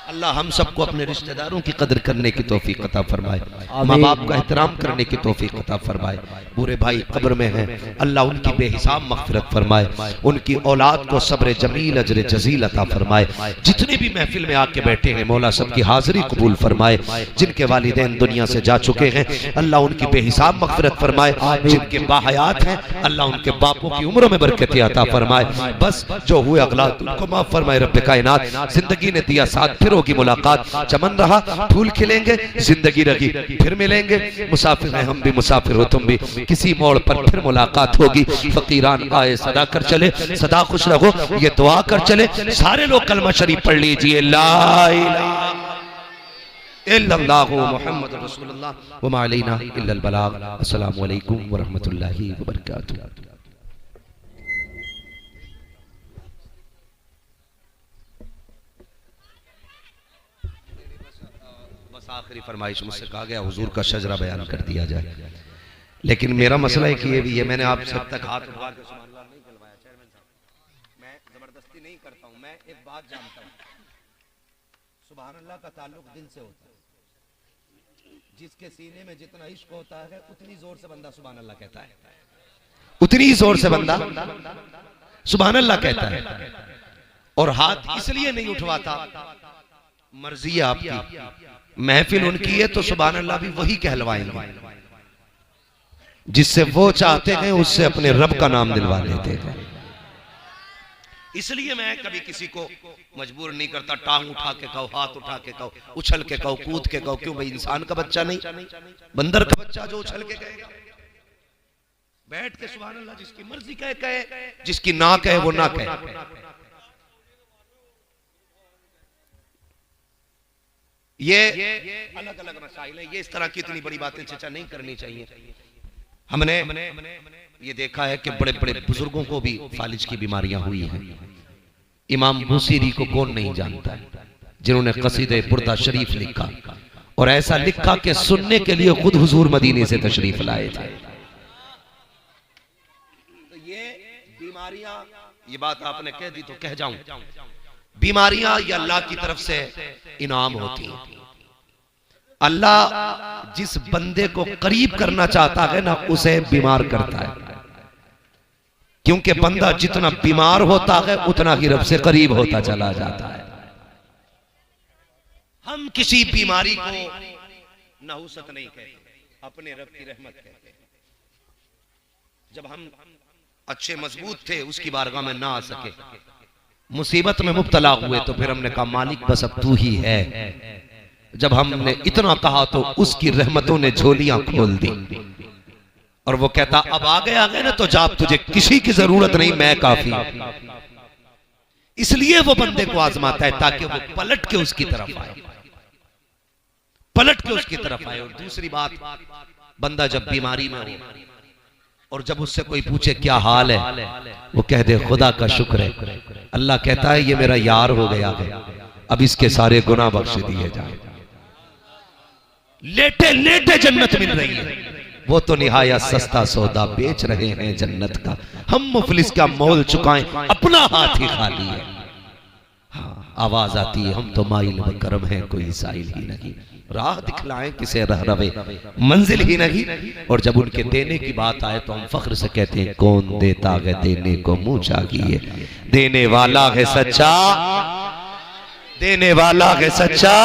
अल्लाह हम सबको अपने रिश्तेदारों की कदर करने की तौफीक अता फरमाए, माँ बाप का एहतराम करने की तौफीक अता फरमाए। पूरे भाई कब्र में हैं, अल्लाह उनकी बेहिसाब मग़फ़िरत फरमाए, उनकी औलाद को सब्र जमील अजर जजील अता फरमाए। जितने भी महफिल में आके बैठे हैं मौला सबकी हाजिरी कबूल फरमाए। जिनके वालिदैन दुनिया से जा चुके हैं अल्लाह उनकी बेहिसाब मग़फ़िरत फरमाए। जिनके बाहयात हैं अल्लाह उनके बापों की उम्रों में बरकत अता फरमाए। बस जो हुए अगलात उनको माफ फरमाए रब्बे कायनात। जिंदगी ने दिया साथ, फिर होगी मुलाकात, चमन रहा फूल खिलेंगे, जिंदगी रही फिर मिलेंगे। मुसाफिर हैं हम भी, मुसाफिर हो तुम भी, किसी मोड़ पर फिर मुलाकात होगी। फकीरान आए सदा कर चले, सदा खुश रहो ये दुआ कर चले। सारे लोग कलमा शरीफ पढ़ लीजिए, ला इलाहा इल्लल्लाहु मुहम्मदुर रसूलुल्लाह व मा अलैना इल्लल बलाग। अस्सलामु अलैकुम व रहमतुल्लाहि व बरकातुहू। आखिरी फरमाइश मुझसे कहा गया हुजूर का शजरा बयान कर दिया जाए, लेकिन मेरा मसला है कि ये भी है, मैंने आप सब तक हाथ उठा के सुभान अल्लाह नहीं कहलवाया चेयरमैन साहब, मैं जबरदस्ती नहीं करता हूं। मैं एक बात जानता हूं, सुभान अल्लाह का ताल्लुक दिल से होता है। जिसके सीने में जितना इश्क होता है उतनी जोर से बंदा सुभान अल्लाह कहता है, उतनी जोर से बंदा सुभान अल्लाह कहता है। और हाथ इसलिए नहीं उठवाता, मर्जी है आपकी, महफिल उनकी है तो सुभान अल्लाह भी वही कहलवाएंगे जिससे वो चाहते हैं, उससे अपने रब का नाम दिलवा देते हैं। इसलिए मैं कभी किसी को मजबूर नहीं करता, टांग उठा के कहो, हाथ उठा के कहो, उछल के कहो, कूद के कहो। क्यों भाई, इंसान का बच्चा नहीं, बंदर का बच्चा जो उछल के कहेगा। बैठ के सुभान अल्लाह जिसकी मर्जी कहे, जिसकी ना कहे वो ना कहे। ये अलग अलग मसाइल है, ये इस तरह की इतनी बड़ी बातें चर्चा नहीं करनी चाहिए। हमने ये देखा है कि बड़े बड़े बुजुर्गों को भी फालिज की बीमारियां हुई हैं। इमाम बुसीरी को कौन नहीं जानता है, जिन्होंने कसीदे बुर्दा शरीफ लिखा और ऐसा लिखा कि सुनने के लिए खुद हुजूर मदीने से तशरीफ लाए थे। तो ये बीमारियां, ये बात आपने कह दी तो कह जाऊं, बीमारियां ये अल्लाह की तरफ से इनाम होती हैं। अल्लाह जिस बंदे को करीब करना चाहता है ना, उसे बीमार करता है, क्योंकि बंदा जितना बीमार होता है उतना ही रब से करीब होता चला जाता है। हम किसी बीमारी को नहुसत नहीं कहते, अपने रब की रहमत कहते। जब हम अच्छे मजबूत थे उसकी बारगाह में ना आ सके, मुसीबत में मुब्तला हुए, तो फिर हमने कहा मालिक बस अब तू ही है। जब हमने इतना कहा तो उसकी रहमतों ने झोलियां खोल दी और वो कहता अब आ गए ना तो जा, तुझे किसी की जरूरत नहीं, मैं काफी। इसलिए वो बंदे को आजमाता है ताकि वो पलट के उसकी तरफ आए, पलट के उसकी तरफ आए। और दूसरी बात, बंदा जब बीमारी में हो और जब उससे कोई पूछे क्या हाल है, वो कह दे खुदा का शुक्र है। अल्लाह कहता है ये मेरा यार हो गया है, अब इसके सारे गुनाह बख्श दिए जाए। लेटे लेटे जन्नत मिल रही है, वो तो निहायत सस्ता सौदा बेच रहे हैं जन्नत का। हम मुफलिस का मोल चुकाएं, अपना हाथ ही खाली है। हाँ, आवाज आती है हम तो माइल व करम है, कोई साइल ही नहीं, राह दिखलाएं किसे रह रवे, मंजिल ही नहीं। और जब उनके देने की बात आए तो हम फख्र से कहते हैं कौन देता है देने को मुंह चाहिए, देने वाला है सच्चा, देने वाला है सच्चा,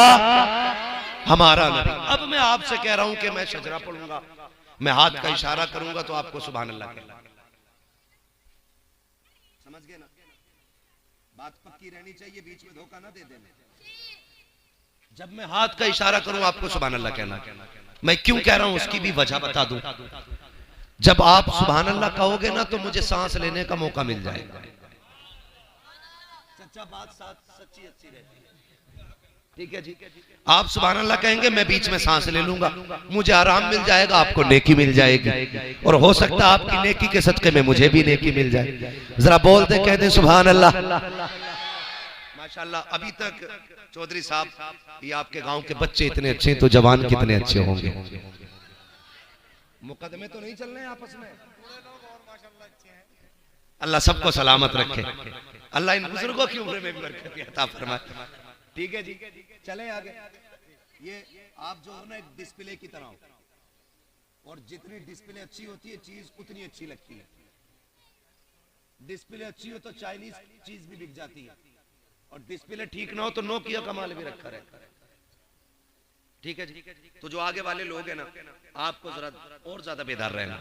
हमारा नबी। अब मैं आपसे कह रहा हूं कि मैं शजरा पढ़ूंगा, मैं हाथ का इशारा करूंगा तो आपको सुभान अल्लाह कहना। समझ गए ना? बात पक्की रहनी चाहिए, बीच में धोखा ना दे देना। जब मैं हाथ का इशारा करूं आपको सुभान अल्लाह कहना। मैं क्यों कह रहा हूं उसकी भी वजह बता दूं। जब आप सुभान अल्लाह कहोगे ना तो मुझे सांस लेने का मौका मिल जाएगा। सच्चा बात सच्ची अच्छी रहती है, ठीक है जी। आप सुभान अल्लाह कहेंगे, मैं बीच में सांस ले लूंगा, मुझे आराम मिल जाएगा, आपको नेकी मिल जाएगी, और हो सकता है आपकी नेकी के सदके में मुझे भी नेकी मिल जाए। जरा बोलते कहते सुभान अल्लाह। माशाअल्लाह। अभी तक चौधरी साहब, ये आपके गांव के बच्चे इतने अच्छे हैं तो जवान कितने अच्छे होंगे। मुकदमे तो नहीं चल रहे आपस में। अल्लाह सबको सलामत रखे, अल्लाह इन बुजुर्गों की उम्र में भी बरकत अता फरमाए। ठीक है जी, चले आगे। ये आप जो हो ना एक डिस्प्ले की तरह हो, और जितनी डिस्प्ले अच्छी होती है चीज उतनी अच्छी लगती है। डिस्प्ले अच्छी हो तो चाइनीज चीज भी बिक जाती है, और डिस्प्ले ठीक ना हो तो नोकिया का माल भी रखा रहता है। ठीक है जी। तो जो आगे वाले लोग हैं ना, आपको जरा और ज्यादा बेदार रहना।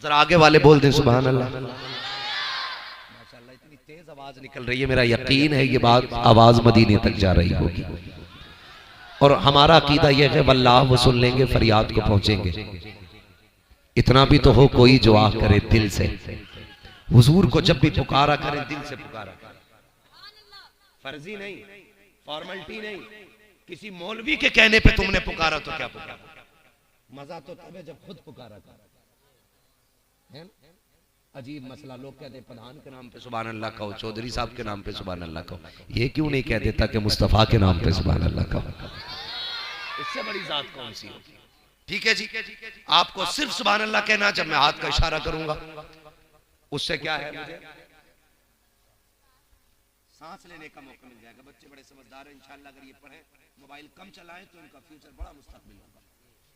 जरा आगे वाले बोल दें सुभान अल्लाह। माशाअल्लाह इतनी तेज आवाज निकल रही है, मेरा यकीन है ये बात आवाज मदीने तक जा रही होगी। और हमारा अकीदा यह है वल्लाह वो सुन लेंगे, फरियाद को पहुंचेंगे। इतना भी तो हो कोई जो आ करे दिल से। हुजूर को जब भी पुकारा करें दिल से पुकारा करें, फर्जी नहीं, फॉर्मेलिटी नहीं। किसी मौलवी के कहने पे तुमने पुकारा तो क्या पुकारा, मजा तो तब है जब खुद पुकारा है। अजीब मसला, लोग कहते हैं प्रधान के नाम पे सुभान अल्लाह कहो, चौधरी साहब के नाम पे सुभान अल्लाह कहो। ये क्यों नहीं कह देता कि मुस्तफा के नाम पे सुभान अल्लाह कहो? इससे बड़ी जात कौन सी होगी? ठीक है जी। आपको सिर्फ सुभान अल्लाह कहना जब मैं हाथ का इशारा करूंगा। उससे क्या है, मुझे सांस लेने का मौका मिल जाएगा। बच्चे बड़े समझदार हैं, इंशाअल्लाह अगर ये पढ़ें, मोबाइल कम चलाएं तो इनका फ्यूचर बड़ा मुस्तकबिल होगा,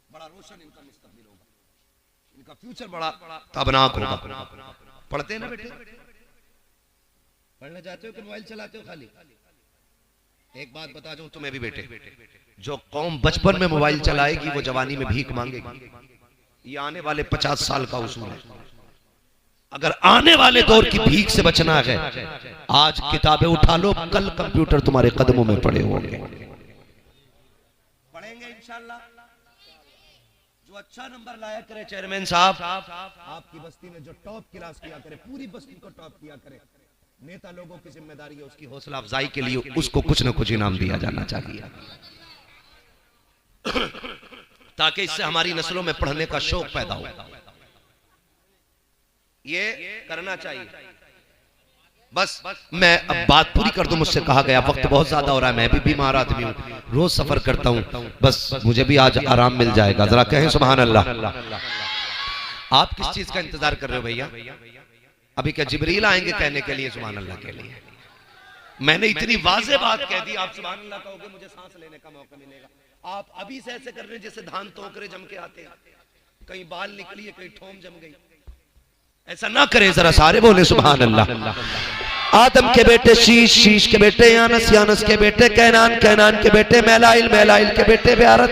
बड़ा रोशन इनका मुस्तकबिल होगा, इनका फ्यूचर बड़ा ताबनाक होगा। पढ़ते हैं ना बेटे? पढ़ने जाते हो कि मोबाइल चलाते हो खाली? एक बात बता दूं तुम्हें भी बेटे, जो कौम बचपन में मोबाइल चलाएगी वो जवानी में भीख मांगेगी। ये आने वाले 50 साल का उसूल है। अगर आने वाले दौर की भीख से बचना है, आज किताबें उठा लो, कल कंप्यूटर तुम्हारे कदमों में पड़े होंगे। पढ़ेंगे इंशाअल्लाह। जो अच्छा नंबर लाया करे चेयरमैन साहब, आपकी बस्ती में जो टॉप क्लास किया करे, पूरी बस्ती को टॉप किया करे, नेता लोगों की जिम्मेदारी है उसकी हौसला अफजाई के लिए उसको कुछ न कुछ इनाम दिया जाना चाहिए, ताकि इससे हमारी नस्लों में पढ़ने का शौक पैदा हो। ये करना चाहिए। बस मैं अब बात पूरी कर दूं, मुझसे कहा गया वक्त बहुत ज्यादा हो रहा है, मैं भी बीमार आदमी हूँ, रोज सफर करता हूँ, बस मुझे भी आज आराम मिल जाएगा। जरा कहें सुभान अल्लाह। आप किस चीज का इंतजार कर रहे हो भैया? अभी क्या जिब्रील आएंगे कहने के लिए सुभान अल्लाह के लिए? मैंने इतनी वाज़ेह बात कह दी, आप सुभान अल्लाह कहोगे मुझे सांस लेने का मौका मिलेगा। आप अभी से ऐसे कर रहे हैं जैसे धान तोकरे जम के आते हैं, कहीं बाल निकली है, कहीं ठोम जम गई। ऐसा ना करें, जरा सारे बोले सुभान अल्लाह। आदम के बेटे शीश, शीश के बेटे यानस, यानस के बेटे कैनान, कैनान के बेटे मैलाइल, मैलाइल के बेटे ब्यारत,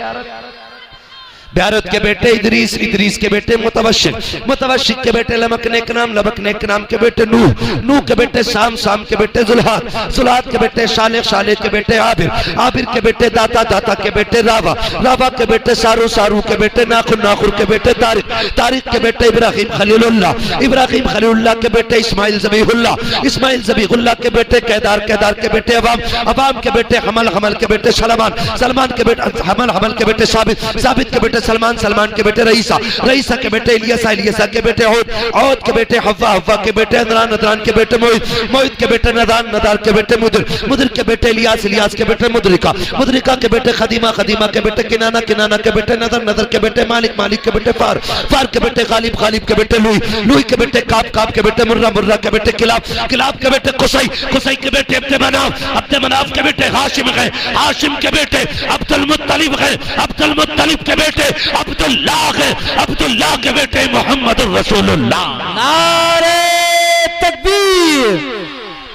ब्यारत के बेटे इदरीस, इदरीस के बेटे मुतवशिक, मुतवशिक के बेटे लमक नेक नाम, लमक नेक नाम के बेटे नूह, नूह के बेटे शाम, शाम के बेटे जुल्हाद, जुल्हाद के बेटे शालेह, शालेह के बेटे आबिर, आबिर के बेटे दाता, दाता के बेटे रावा, रावा के बेटे सारू, सारू के बेटे नाखुर, नाखुर के बेटे तारिक, तारिक के बेटे इब्राहिम खलीलुल्लाह, इब्राहिम खलीलुल्लाह के बेटे इस्माइल ज़बीहुल्लाह, इस्माइल ज़बीहुल्लाह के बेटे केदार, केदार के बेटे अवाम, अवाम के बेटे हमल, हमल के बेटे सलमान, सलमान के बेटे हमल, हमल के बेटे साबित, साबित के बेटे सलमान, सलमान के बेटे रईसा, रईसा के बेटे इलियासा, इलियासा के बेटे औद, औद के बेटे हव्वा, हव्वा के बेटे नदरान, नदरान के बेटे मोहित, मोहित के बेटे नदान, नदार के बेटे मुदिर, मुदिर के बेटे इलियास, इलियास के बेटे मुदरिका, मुदरिका के बेटे खदीमा, खदीमा के बेटे किनाना, किनाना के बेटे नदर, नदर के बेटे मालिक, मालिक के बेटे फार, फार के बेटे गालिब, गालिब के बेटे लुई, लुई के बेटे काब, काब के बेटे मुर्रा, मुर्रा के बेटे किलाब, किलाब के बेटे कुसई, कुसई के बेटे अब्दे मनाफ, अब्दे मनाफ के बेटे हाशिम गए, हाशिम के बेटे अब्दुल मुत्तलिब गए, अब्दुल मुत्तलिब के बेटे अब्दुल्लाह है, अब्दुल्लाह के बेटे मोहम्मद रसूलुल्लाह। नारे तकबीर,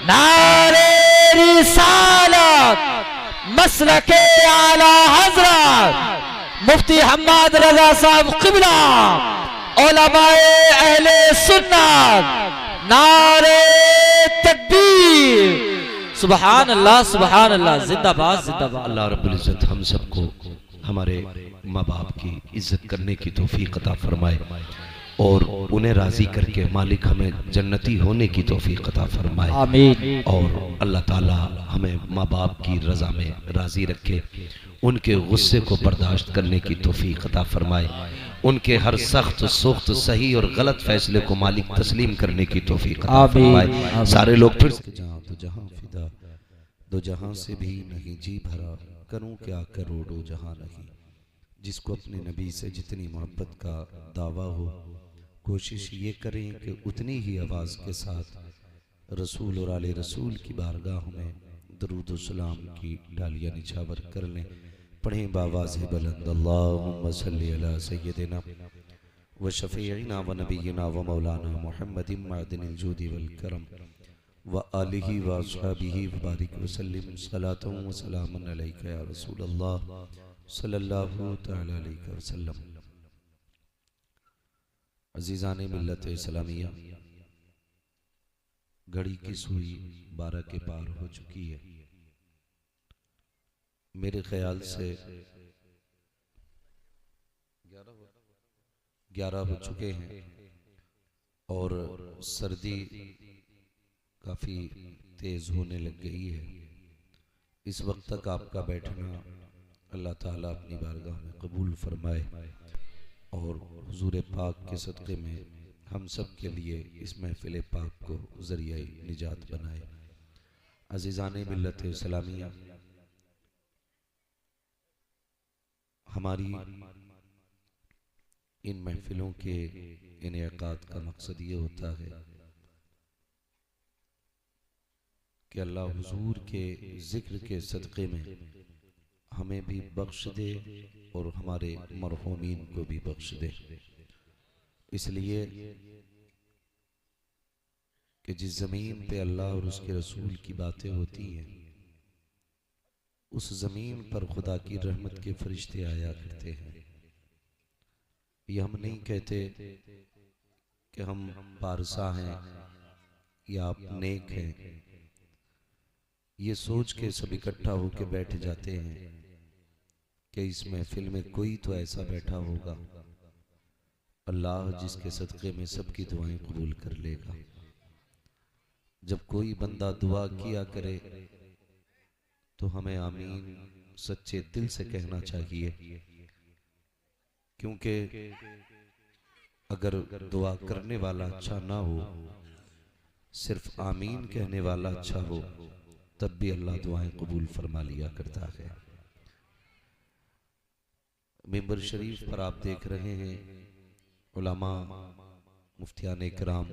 नारे रिसालत, मसलके आला हजरत मुफ्ती हम्माद रजा साहब क़िबला उलमाए अहले सुन्नत नारे तकबीर सुभान अल्लाह सुभान अल्लाह जिंदाबाद जिंदाबाद। अल्लाह रब्बुल इज्जत हम सबको हमारे माँ बाप की इज्जत करने की तौफीक अता फरमाए और उन्हें राजी करके मालिक हमें जन्नती होने की तौफीक अता फरमाए आमीन। और अल्लाह ताला हमें माँ बाप की रजा में राजी रखे, उनके गुस्से को बर्दाश्त करने की तौफीक अता फरमाए, उनके हर सख्त सुख्त सही और गलत फैसले को मालिक तस्लीम करने की तौफीक अता फरमाए। सारे लोग फिर जहाँ तो जहाँ फिदा दो जहाँ से भी नहीं जी भरा, करूँ क्या करोड़ों जहाँ नहीं। जिसको अपने नबी से जितनी मोहब्बत का दावा हो, कोशिश ये करें कि उतनी ही आवाज़ के साथ रसूल और आले रसूल की बारगाह में दरूद व सलाम की डालियाँ निछावर कर लें। पढ़ें बावाज़ बुलंद अल्लाहुम्मा सल्ली अला सय्यदिना व शफ़ीइना व नबीना व मौलाना मुहम्मदिन मअदिनिल जूदी वल करम व आलिहि व अस्हाबिहि व बारिक व सल्लिम सलातन व सलामन अलैका या रसूल अल्लाह सल्लल्लाहु तआला अलैहि वसल्लम। अज़ीज़ाने मिल्लत इस्लामिया, घड़ी की सुई 12 के पार हो चुकी है। मेरे ख्याल से 11 हो चुके हैं और सर्दी काफ़ी तेज़ होने लग गई है। इस वक्त तक आपका बैठना अल्लाह ताला अपनी बारगाह में कबूल फरमाए और हुजूर पाक के सदक़े में हम सब के लिए इस महफिल पाक को ज़रिया निजात बनाए। अज़ीज़ाने मिल्लत इस्लामिया, हमारी इन महफिलों के इनेकाद का मकसद ये होता है कि अल्लाह हुजूर के ज़िक्र के सदक़े में हमें भी बख्श दे और हमारे मरहूमीन को भी बख्श दे। इसलिए कि जिस ज़मीन पे अल्लाह और उसके रसूल की बातें होती हैं, उस ज़मीन पर खुदा की रहमत के फरिश्ते आया करते हैं। ये हम नहीं कहते कि हम पारसा हैं या आप नेक हैं, ये सोच के सब इकट्ठा होकर बैठ जाते हैं कि इस महफिल में कोई तो ऐसा बैठा होगा अल्लाह जिसके सदक़े में सबकी दुआएं कबूल कर लेगा। जब कोई बंदा दुआ किया करे तो हमें आमीन सच्चे दिल से कहना चाहिए, क्योंकि अगर दुआ करने वाला अच्छा ना हो, सिर्फ आमीन कहने वाला अच्छा हो, तब भी अल्लाह दुआएं कबूल फरमा लिया करता है। मिंबर शरीफ पर आप देख रहे हैं उलमा मुफ्तियान इकराम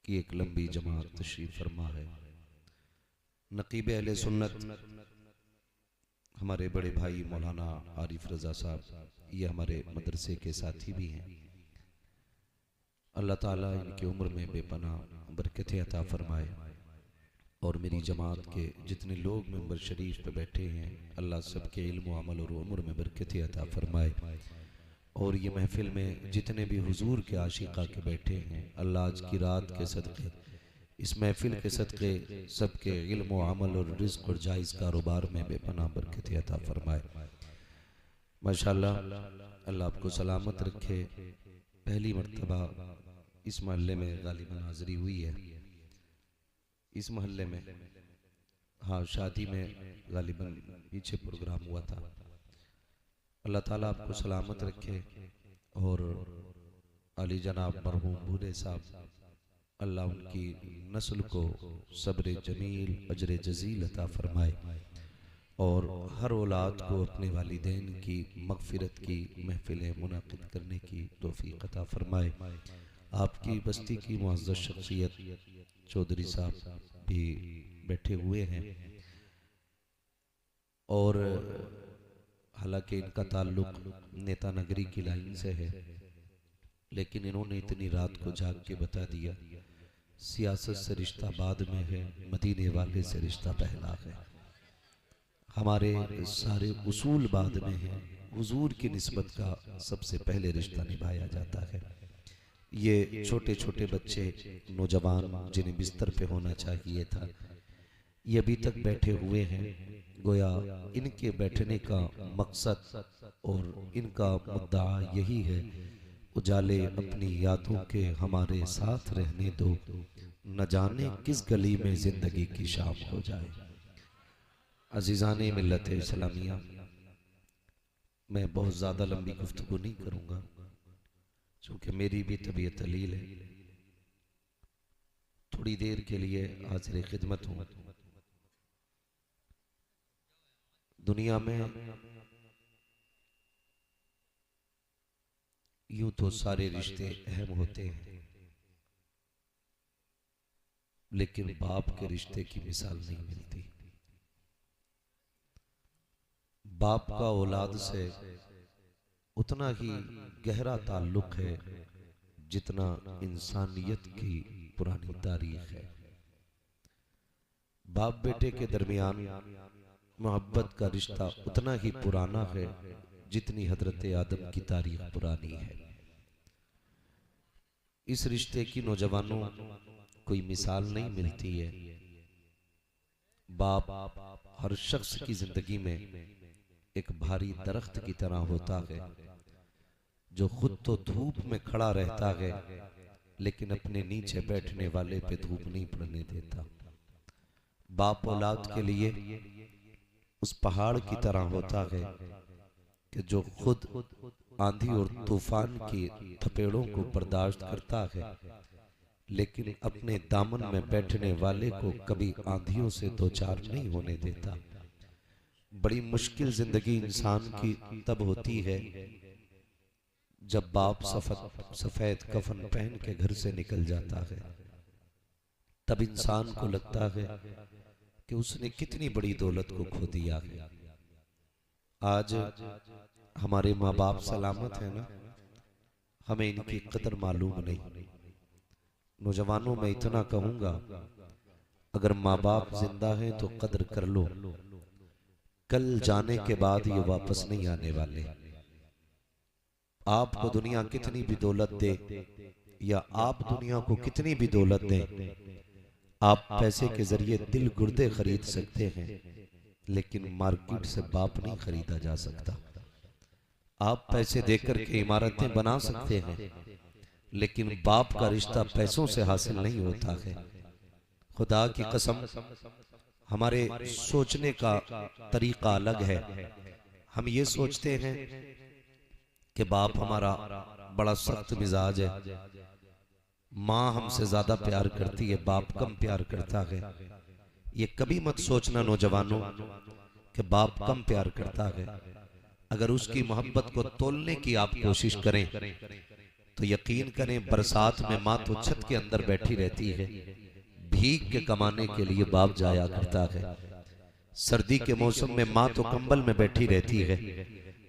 की एक लंबी जमात तशरीफ फरमा है। नकीब अहले सुन्नत हमारे बड़े भाई मौलाना आरिफ रजा साहब, ये हमारे मदरसे के साथी भी हैं। अल्लाह ताला इनकी उम्र में बेपनाह बरकतें अता फरमाए और मेरी जमात के जितने लोग मिंबर शरीफ पे बैठे हैं, अल्लाह सबके इल्म व अमल और उम्र में बरकतें अता फरमाए। और ये महफिल में जितने भी हुजूर के आशिका के बैठे हैं, अल्लाह आज की रात के सदक़े, इस महफिल के सदक़े सबके इल्म व अमल और रिज़्क़ और जायज़ कारोबार में बेपनाह बरकतें अता फरमाए। माशाअल्लाह, अल्लाह आपको सलामत रखे। पहली मर्तबा इस महल्ले में गालिबन हाज़री हुई है। इस महल्ले में, हाँ, शादी में गालिबन पीछे प्रोग्राम हुआ था। अल्लाह ताला आपको सलामत रखे और अली जनाब मरहूम बूढ़े साहब, अल्लाह उनकी नस्ल को सब्र जमील अजर जजील अता फरमाए और हर औलाद को अपने वालिदैन की मगफिरत की महफिलें मुनाकिद करने की तौफीक अता फरमाए। आपकी बस्ती की मुअज़्ज़ज़ शख्सियत चौधरी साहब भी बैठे हुए हैं और हालांकि इनका ताल्लुक नेता नगरी की लाइन से है, लेकिन इन्होंने इतनी रात को जाग के बता दिया, सियासत से रिश्ता बाद में है, मदीने वाले से रिश्ता पहला है। हमारे सारे उसूल बाद में हैं। हुजूर की निस्बत का सबसे पहले रिश्ता निभाया जाता है। ये छोटे छोटे बच्चे, नौजवान जिन्हें बिस्तर पे होना चाहिए था, ये अभी तक बैठे हुए हैं। गोया इनके बैठने का मकसद और इनका मुद्दा यही है, उजाले अपनी यादों के हमारे साथ रहने दो, न जाने किस गली में जिंदगी की शाम हो जाए। अजीज़ाने मिल्लत इस्लामिया, मैं बहुत ज़्यादा लंबी गुफ्तगू नहीं करूँगा क्योंकि मेरी भी तबीयत अलील है। थोड़ी देर के लिए हाज़िर खिदमत हूँ। दुनिया में यूं तो सारे रिश्ते अहम होते हैं, लेकिन बाप के रिश्ते की मिसाल नहीं मिलती। बाप का औलाद से उतना ही गहरा ताल्लुक है जितना इंसानियत की पुरानी तारीख है। बाप बेटे के दरमियान मोहब्बत का रिश्ता उतना ही पुराना है जितनी हजरत आदम की तारीख पुरानी है। इस रिश्ते की नौजवानों कोई मिसाल नहीं मिलती है। बाप हर शख्स की जिंदगी में एक भारी दरख्त की तरह होता है जो खुद तो धूप में खड़ा रहता है, लेकिन अपने नीचे बैठने वाले पे धूप नहीं पड़ने देता। बाप औलाद के लिए उस पहाड़ की तरह होता है कि जो खुद आंधी और तूफान की थपेड़ों को बर्दाश्त करता है, लेकिन अपने दामन में बैठने वाले को कभी आंधियों से दो चार नहीं होने देता। बड़ी मुश्किल जिंदगी इंसान की तब होती है जब बाप सफेद कफन पहन के घर से निकल जाता है। तब इंसान को लगता है कि उसने कितनी बड़ी दौलत को खो दिया है। आज हमारे माँ बाप सलामत है ना, हमें इनकी कदर मालूम नहीं। नौजवानों में इतना कहूंगा, अगर माँ बाप जिंदा हैं तो कदर कर लो, कल जाने के बाद ये वापस नहीं आने वाले। आपको दुनिया कितनी भी दौलत दे या आप दुनिया को कितनी भी दौलत दें, आप पैसे के जरिए दिल गुर्दे खरीद सकते हैं, लेकिन मार्केट से बाप नहीं खरीदा जा सकता। आप पैसे देकर के इमारतें बना सकते हैं, लेकिन बाप का रिश्ता पैसों से हासिल नहीं होता है। खुदा की कसम, हमारे सोचने का तरीका अलग है। हम ये सोचते हैं कि बाप हमारा बड़ा सख्त मिजाज है, माँ हमसे ज्यादा प्यार करती है, बाप कम प्यार करता है। ये कभी मत सोचना नौजवानों कि बाप कम प्यार करता है। अगर उसकी मोहब्बत को तोलने की आप कोशिश करें तो यकीन करें, बरसात में माँ तो छत के अंदर बैठी रहती है, भीग के कमाने के लिए बाप जाया करता है। सर्दी के मौसम में माँ तो कंबल में बैठी रहती है,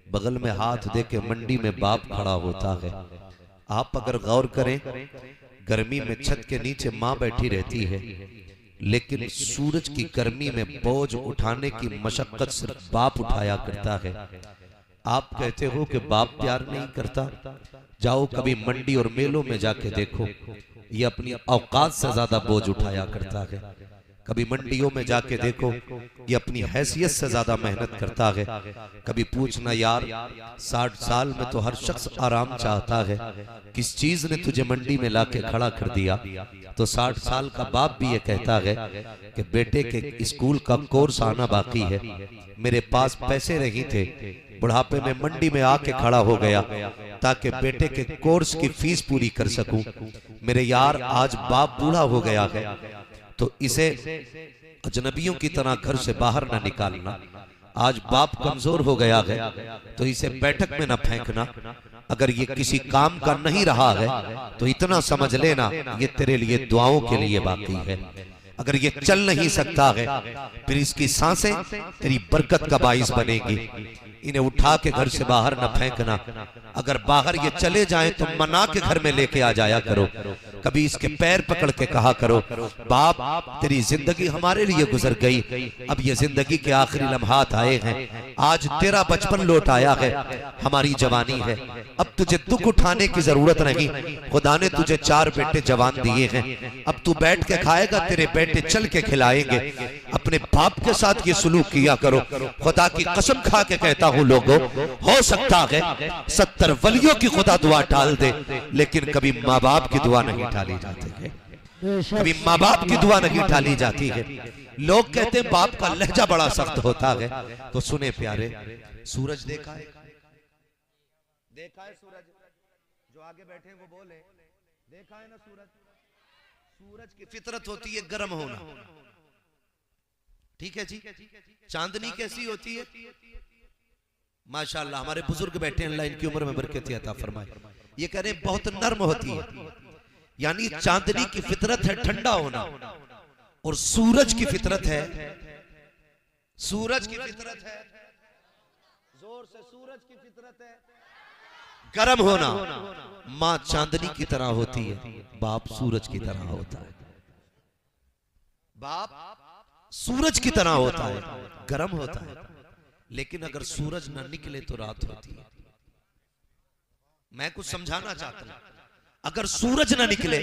बगल में हाथ दे के मंडी में बाप खड़ा होता है। आप अगर गौर करें, गर्मी में छत के नीचे माँ बैठी रहती है, लेकिन सूरज की गर्मी में बोझ उठाने की मशक्कत सिर्फ बाप उठाया करता है। आप कहते हो कि बाप प्यार नहीं करता, जाओ कभी मंडी और मेलों में जाके देखो, ये अपनी औकात से ज्यादा बोझ उठाया करता है। कभी मंडियों में जाके देखो, ये अपनी हैसियत से ज्यादा मेहनत करता है। कभी पूछना यार, 60 साल में तो हर शख्स आराम चाहता है, किस चीज ने तुझे मंडी में लाके खड़ा कर दिया? तो 60 साल का बाप भी ये कहता है कि बेटे के स्कूल का कोर्स आना बाकी है, मेरे पास पैसे नहीं थे, बुढ़ापे में मंडी में आके खड़ा हो गया ताकि बेटे के कोर्स की फीस पूरी कर सकूं। मेरे यार, आज बाप बूढ़ा हो गया है, तो इसे अजनबियों की तरह घर से बाहर ना निकालना। आज बाप कमजोर हो गया है, तो इसे बैठक में ना फेंकना। अगर ये किसी काम का नहीं रहा है तो इतना समझ लेना, ये तेरे लिए दुआओं के लिए बाकी है। अगर ये चल नहीं सकता है, फिर इसकी सांसें तेरी बरकत का बाइस बनेगी। इन्हें उठा के घर से बाहर न फेंकना। अगर बाहर ये चले जाएं तो मना के घर में लेके आ जाया करो। कभी इसके पैर पकड़ के कहा करो, बाप तेरी जिंदगी हमारे लिए गुजर गई, अब ये जिंदगी के आखिरी लम्हात आए हैं, आज तेरा बचपन लौट आया है, हमारी जवानी है, अब तुझे दुख उठाने की जरूरत नहीं। खुदा ने तुझे 4 बेटे जवान दिए हैं, अब तू बैठ के खाएगा, तेरे बेटे चल के खिलाएंगे। अपने बाप के साथ ये सुलूक किया करो। खुदा की कसम खा के कहता हूं लोगों, हो सकता है 70 वलियों की खुदा दुआ टाल दे, लेकिन कभी माँ बाप की दुआ नहीं टाली जाती है, कभी माँ बाप की दुआ नहीं टाली जाती है। लोग कहते हैं बाप का लहजा बड़ा सख्त होता है, तो सुने प्यारे, सूरज देखा है, देखा है सूरज, जो आगे बैठे वो बोले, देखा है ना सूरज। सूरज की फितरत होती है गर्म होना, ठीक है जी। चांदनी कैसी होती है, माशाल्लाह हमारे बुजुर्ग बैठे हैं, अल्लाह इनकी उम्र में बरकत अता फरमाए, ये कह रहे हैं बहुत नर्म होती है। यानी चांदनी की फितरत है ठंडा होना, और सूरज की फितरत है, सूरज की फितरत है, जोर से, सूरज की फितरत है गर्म होना। मां चांदनी की तरह होती है, बाप सूरज की तरह होता है। बाप सूरज की तरह होता है, गर्म होता है, लेकिन अगर सूरज ना निकले तो रात होती है। मैं कुछ समझाना चाहता हूं, अगर सूरज ना निकले